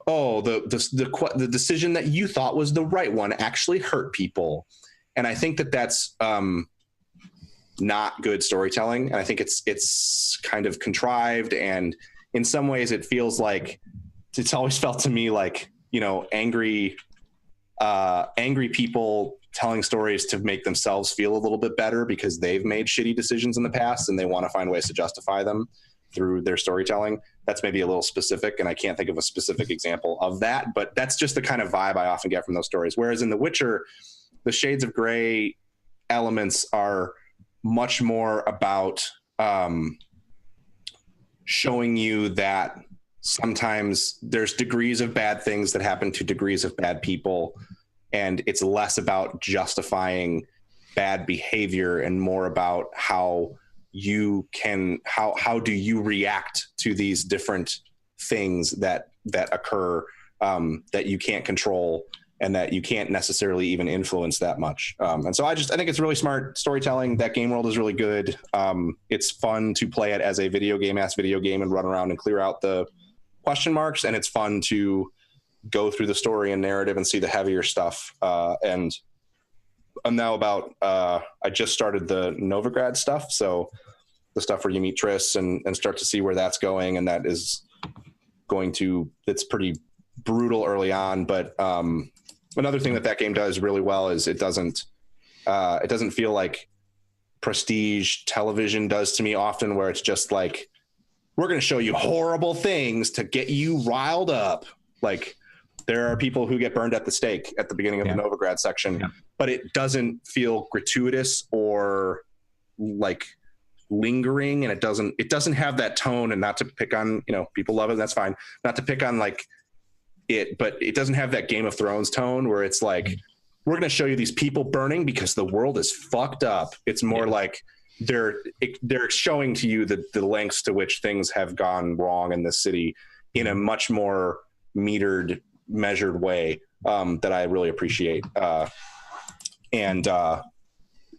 Speaker 5: oh, the decision that you thought was the right one actually hurt people. And I think that's not good storytelling. And I think it's kind of contrived. And in some ways it feels like, it's always felt to me like, you know, angry people telling stories to make themselves feel a little bit better because they've made shitty decisions in the past and they want to find ways to justify them through their storytelling. That's maybe a little specific, and I can't think of a specific example of that, but that's just the kind of vibe I often get from those stories. Whereas in The Witcher, the shades of gray elements are much more about showing you that sometimes there's degrees of bad things that happen to degrees of bad people, and it's less about justifying bad behavior and more about how do you react to these different things that occur, that you can't control and that you can't necessarily even influence that much. And so I think it's really smart storytelling. That game world is really good. It's fun to play it as a video game and run around and clear out the question marks. And it's fun to go through the story and narrative and see the heavier stuff. And I'm now I just started the Novigrad stuff. So the stuff where you meet Triss and start to see where that's going. And that is it's pretty brutal early on. But another thing that game does really well is it doesn't feel like prestige television does to me often, where it's just like, we're going to show you horrible things to get you riled up. Like, there are people who get burned at the stake at the beginning of the Novigrad section, but it doesn't feel gratuitous or like lingering, and it doesn't have that tone. And not to pick on, people love it, that's fine. Not to pick on like it, but it doesn't have that Game of Thrones tone where it's like, we're going to show you these people burning because the world is fucked up. It's more like they're showing to you the lengths to which things have gone wrong in this city in a much more metered, measured way that I really appreciate. And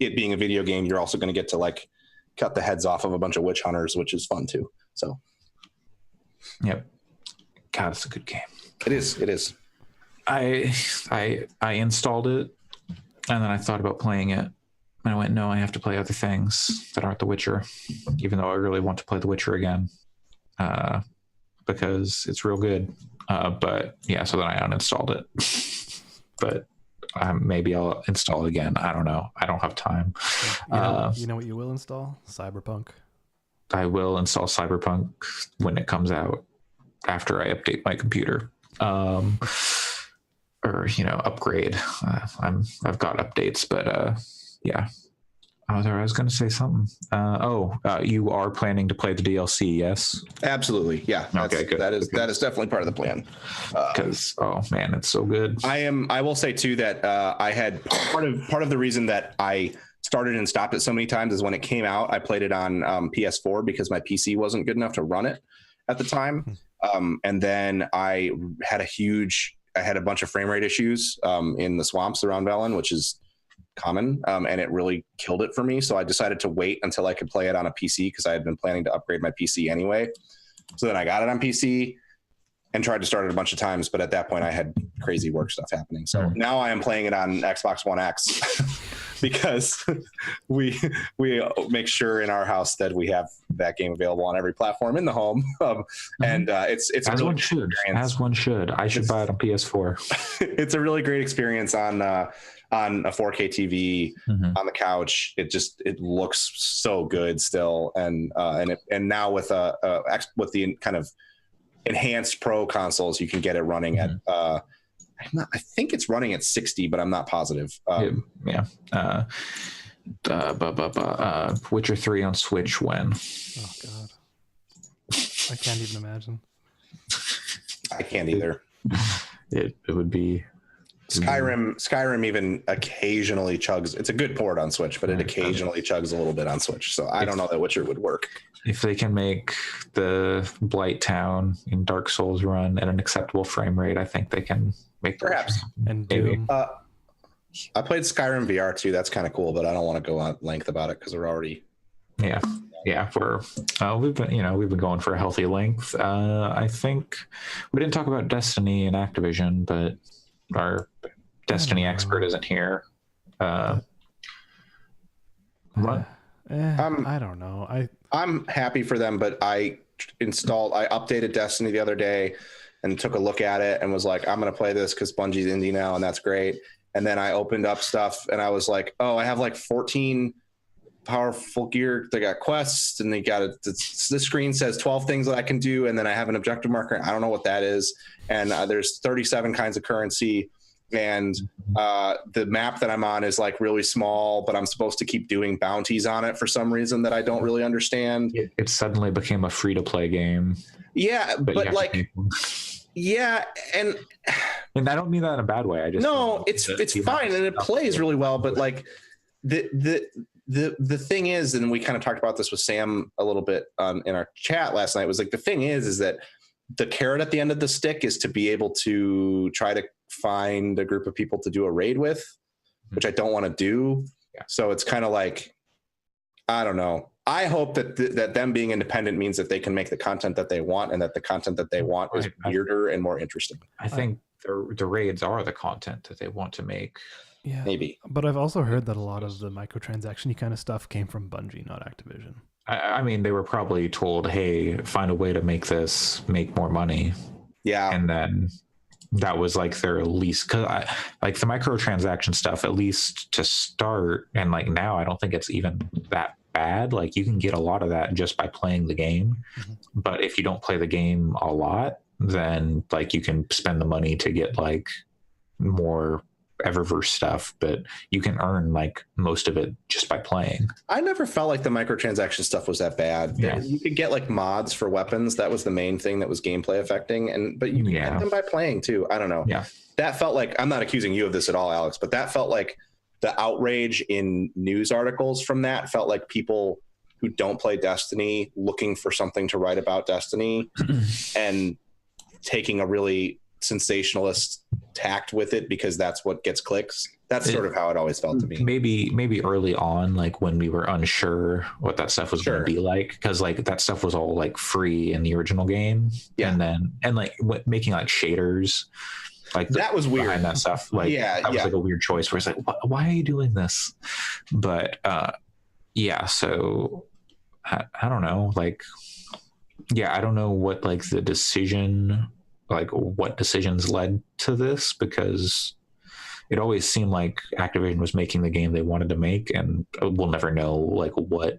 Speaker 5: it being a video game, you're also going to get to like cut the heads off of a bunch of witch hunters, which is fun too. So,
Speaker 2: yep. God, it's a good game.
Speaker 5: It is.
Speaker 2: I installed it, and then I thought about playing it, and I went, no, I have to play other things that aren't The Witcher, even though I really want to play The Witcher again, because it's real good. But yeah, so then I uninstalled it. But maybe I'll install it again. I don't know. I don't have time.
Speaker 3: You know what you will install? Cyberpunk.
Speaker 2: I will install Cyberpunk when it comes out after I update my computer. Or upgrade. I've got updates, but yeah. I was going to say something. You are planning to play the DLC, yes?
Speaker 5: Absolutely, yeah.
Speaker 2: Okay, good.
Speaker 5: That is definitely part of the plan.
Speaker 2: Because oh man, it's so good.
Speaker 5: I will say too that I had part of the reason that I started and stopped it so many times is when it came out, I played it on PS4 because my PC wasn't good enough to run it at the time. And then I had a bunch of frame rate issues in the swamps around Velen, which is common, and it really killed it for me. So I decided to wait until I could play it on a PC because I had been planning to upgrade my PC anyway. So then I got it on PC and tried to start it a bunch of times, but at that point I had crazy work stuff happening. So now I am playing it on Xbox One X because we make sure in our house that we have that game available on every platform in the home. And it's
Speaker 2: as
Speaker 5: a really
Speaker 2: one should. As one should. I should buy it on PS4.
Speaker 5: It's a really great experience on a 4K TV on the couch. It looks so good still, and now with the kind of enhanced pro consoles, you can get it running at I think it's running at 60, but I'm not positive.
Speaker 2: Witcher 3 on Switch when?
Speaker 3: Oh god, I can't even imagine.
Speaker 5: I can't either.
Speaker 2: It would be
Speaker 5: Skyrim even occasionally chugs. It's a good port on Switch, but it occasionally chugs a little bit on Switch. So I don't know that Witcher would work.
Speaker 2: If they can make the Blight Town in Dark Souls run at an acceptable frame rate, I think they can make
Speaker 5: perhaps.
Speaker 3: And Doom.
Speaker 5: I played Skyrim VR too. That's kind of cool, but I don't want to go on length about it because we're already.
Speaker 2: Yeah, we've been going for a healthy length. I think we didn't talk about Destiny and Activision, but our Destiny expert isn't here. What?
Speaker 3: I don't know.
Speaker 5: I'm happy for them, but I updated Destiny the other day and took a look at it and was like, I'm going to play this because Bungie's indie now, and that's great. And then I opened up stuff and I was like, oh, I have like 14 powerful gear. They got quests and they got the screen says 12 things that I can do. And then I have an objective marker. I don't know what that is. And there's 37 kinds of currency. And the map that I'm on is like really small, but I'm supposed to keep doing bounties on it for some reason that I don't really understand.
Speaker 2: It suddenly became a free-to-play game.
Speaker 5: Yeah, but like, yeah, and
Speaker 2: I don't mean that in a bad way. I just
Speaker 5: it's fine and it plays really well. But like the thing is, and we kind of talked about this with Sam a little bit in our chat last night, was like the thing is that the carrot at the end of the stick is to be able to try to find a group of people to do a raid with, which I don't want to do. Yeah. So it's kind of like, I don't know. I hope that that them being independent means that they can make the content that they want, and that the content that they want is weirder and more interesting.
Speaker 2: I think the raids are the content that they want to make.
Speaker 3: Yeah,
Speaker 5: maybe.
Speaker 3: But I've also heard that a lot of the microtransaction kind of stuff came from Bungie, not Activision.
Speaker 2: I mean, they were probably told, "Hey, find a way to make more money."
Speaker 5: Yeah,
Speaker 2: and then that was like their least, because like the microtransaction stuff, at least to start, and like now I don't think it's even that bad. Like you can get a lot of that just by playing the game, but if you don't play the game a lot, then like you can spend the money to get like more Eververse stuff, but you can earn like most of it just by playing.
Speaker 5: I never felt like the microtransaction stuff was that bad. Yeah. You could get like mods for weapons. That was the main thing that was gameplay affecting, but you can get them by playing too. I don't know.
Speaker 2: Yeah,
Speaker 5: that felt like, I'm not accusing you of this at all, Alex, but that felt like the outrage in news articles from that felt like people who don't play Destiny looking for something to write about Destiny and taking a really sensationalist tact with it because that's what gets clicks. That's sort of how it always felt to me.
Speaker 2: Maybe early on, like when we were unsure what that stuff was going to be like, because like that stuff was all like free in the original game, and like making like shaders, like
Speaker 5: that was weird.
Speaker 2: Behind that stuff, like that was like a weird choice where it's like, why are you doing this? But so I don't know, like I don't know what like the decision. Like what decisions led to this, because it always seemed like Activision was making the game they wanted to make, and we'll never know like what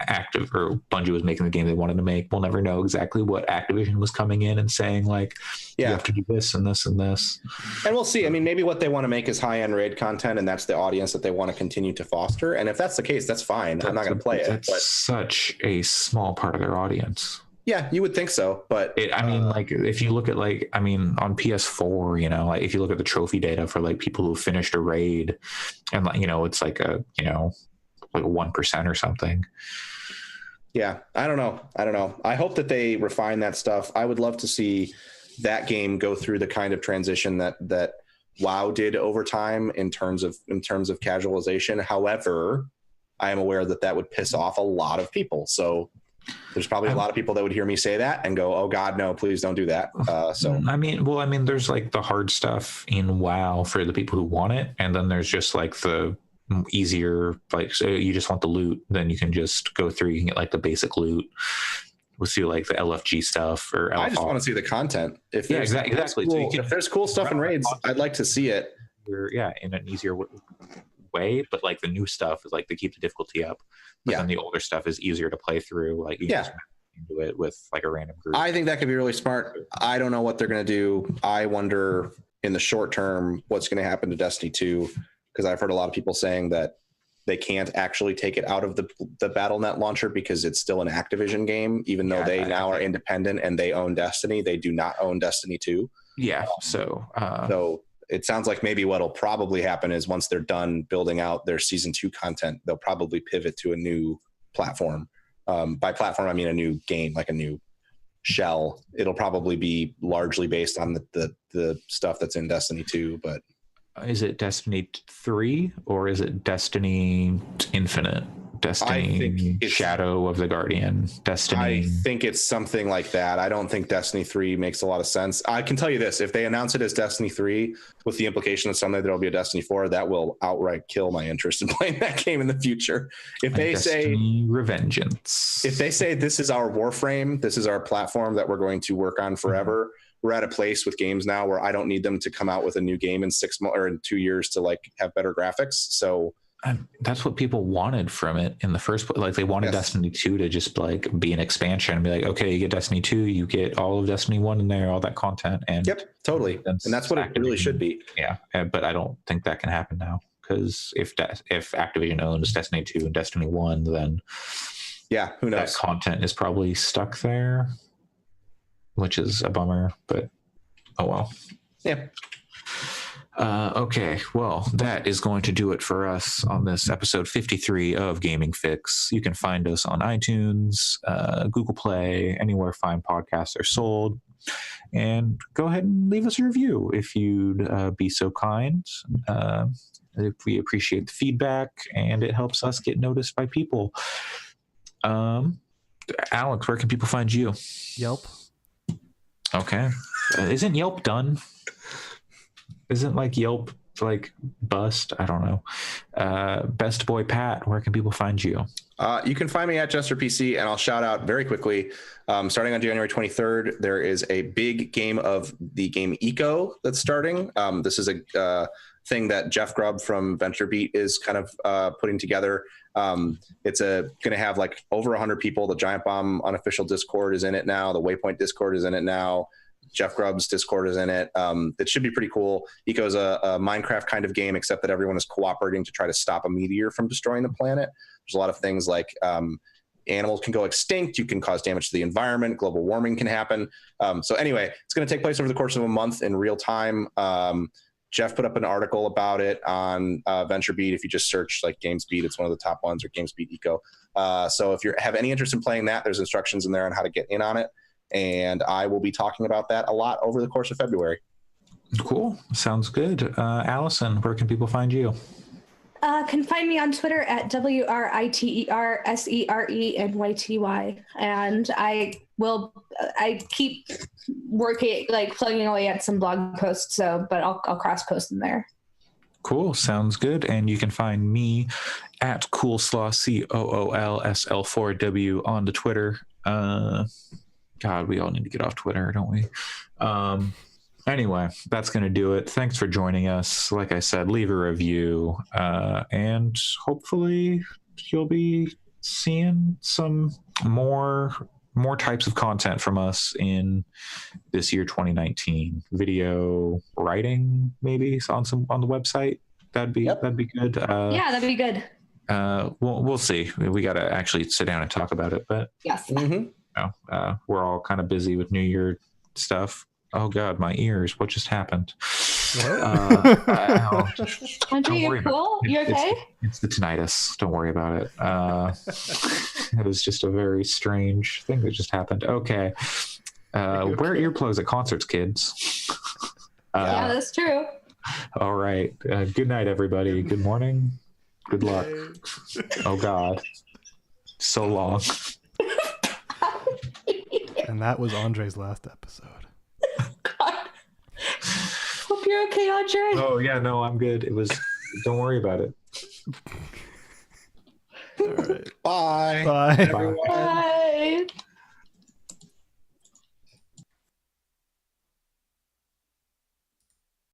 Speaker 2: Bungie was making the game they wanted to make. We'll never know exactly what Activision was coming in and saying like, you have to do this and this and this.
Speaker 5: And we'll see. I mean, maybe what they want to make is high-end raid content, and that's the audience that they want to continue to foster. And if that's the case, that's fine. I'm not going to play it.
Speaker 2: That's such a small part of their audience.
Speaker 5: Yeah, you would think so, but
Speaker 2: I mean, like if you look at like, I mean, on PS4, you know, like if you look at the trophy data for like people who finished a raid, and like, you know, it's like a, you know, like 1% or something.
Speaker 5: Yeah, I don't know. I hope that they refine that stuff. I would love to see that game go through the kind of transition that WoW did over time in terms of casualization. However, I am aware that would piss off a lot of people. So there's probably a lot of people that would hear me say that and go, "Oh God, no, please don't do that." So
Speaker 2: I mean, there's like the hard stuff in WoW for the people who want it, and then there's just like the easier, like, so you just want the loot, then you can just go through. You can get like the basic loot. We'll see like the LFG stuff, or
Speaker 5: I just want to see the content. If
Speaker 2: exactly.
Speaker 5: Cool, if there's cool stuff in raids, I'd like to see it.
Speaker 2: In an easier way, but like the new stuff is like they keep the difficulty up. But then the older stuff is easier to play through. Like you just do it with like a random group.
Speaker 5: I think that could be really smart. I don't know what they're going to do. I wonder in the short term what's going to happen to Destiny 2, because I've heard a lot of people saying that they can't actually take it out of the BattleNet launcher because it's still an Activision game, even though they now are independent and they own Destiny. They do not own Destiny 2.
Speaker 2: Yeah.
Speaker 5: So it sounds like maybe what'll probably happen is once they're done building out their season 2 content, they'll probably pivot to a new platform. By platform, I mean a new game, like a new shell. It'll probably be largely based on the stuff that's in Destiny 2. But
Speaker 2: is it Destiny 3 or is it Destiny Infinite? Destiny Shadow of the Guardian, Destiny.
Speaker 5: I think it's something like that. I don't think Destiny 3 makes a lot of sense. I can tell you this, if they announce it as Destiny 3 with the implication that someday there'll be a Destiny 4, that will outright kill my interest in playing that game in the future. If they say
Speaker 2: Revengeance,
Speaker 5: if they say this is our Warframe, this is our platform that we're going to work on forever, we're at a place with games now where I don't need them to come out with a new game in 6 months or in 2 years to like have better graphics. So
Speaker 2: that's what people wanted from it in the first place. Like they wanted Destiny 2 to just like be an expansion and be like, okay, you get Destiny 2, you get all of Destiny 1 in there, all that content. And
Speaker 5: totally. And that's what it really should be.
Speaker 2: Yeah. But I don't think that can happen now, because if Activision owns Destiny 2 and Destiny 1, then
Speaker 5: who knows?
Speaker 2: That content is probably stuck there, which is a bummer, but oh well.
Speaker 5: Yeah.
Speaker 2: Okay, well, that is going to do it for us on this episode 53 of Gaming Fix. You can find us on iTunes, Google Play, anywhere fine podcasts are sold. And go ahead and leave us a review if you'd be so kind. We appreciate the feedback, and it helps us get noticed by people. Alex, where can people find you?
Speaker 3: Yelp.
Speaker 2: Okay. Isn't Yelp done? Isn't like Yelp like bust? I don't know. Best Boy Pat, where can people find you?
Speaker 5: You can find me at Jester PC, and I'll shout out very quickly. Starting on January 23rd, there is a big game of the game Eco that's starting. This is a thing that Jeff Grubb from VentureBeat is kind of putting together. It's going to have like over 100 people. The Giant Bomb unofficial Discord is in it now. The Waypoint Discord is in it now. Jeff Grubb's Discord is in it. It should be pretty cool. Eco is a Minecraft kind of game, except that everyone is cooperating to try to stop a meteor from destroying the planet. There's a lot of things like animals can go extinct. You can cause damage to the environment. Global warming can happen. So anyway, it's going to take place over the course of a month in real time. Jeff put up an article about it on VentureBeat. If you just search like GamesBeat, it's one of the top ones, or GamesBeat Eco. So if you have any interest in playing that, there's instructions in there on how to get in on it. And I will be talking about that a lot over the course of February.
Speaker 2: Cool. Sounds good. Allison, where can people find you?
Speaker 4: Can find me on Twitter at WRITERSERENYTY. And I keep working, like plugging away at some blog posts, but I'll cross post them there.
Speaker 2: Cool. Sounds good. And you can find me at Coolslaw, COOLSL4W on the Twitter. God, we all need to get off Twitter, don't we? Anyway, that's going to do it. Thanks for joining us. Like I said, leave a review, and hopefully you'll be seeing some more types of content from us in this year, 2019. Video writing, maybe on the website. That'd be good.
Speaker 4: Yeah, that'd be good.
Speaker 2: We'll see. We got to actually sit down and talk about it. But
Speaker 4: yes.
Speaker 5: Mm-hmm.
Speaker 2: We're all kind of busy with New Year stuff. Oh God, my ears! What just happened?
Speaker 4: Andre, you're cool. You okay?
Speaker 2: It's the tinnitus. Don't worry about it. It was just a very strange thing that just happened. Okay. Wear earplugs at concerts, kids.
Speaker 4: Yeah, that's true.
Speaker 2: All right. Good night, everybody. Good morning. Good luck. Oh God. So long.
Speaker 3: And that was Andre's last episode.
Speaker 4: God. Hope you're okay, Andre.
Speaker 2: Oh yeah, no, I'm good. It was. Don't worry about it.
Speaker 3: All right.
Speaker 5: Bye.
Speaker 3: Bye.
Speaker 5: Everyone.
Speaker 4: Bye.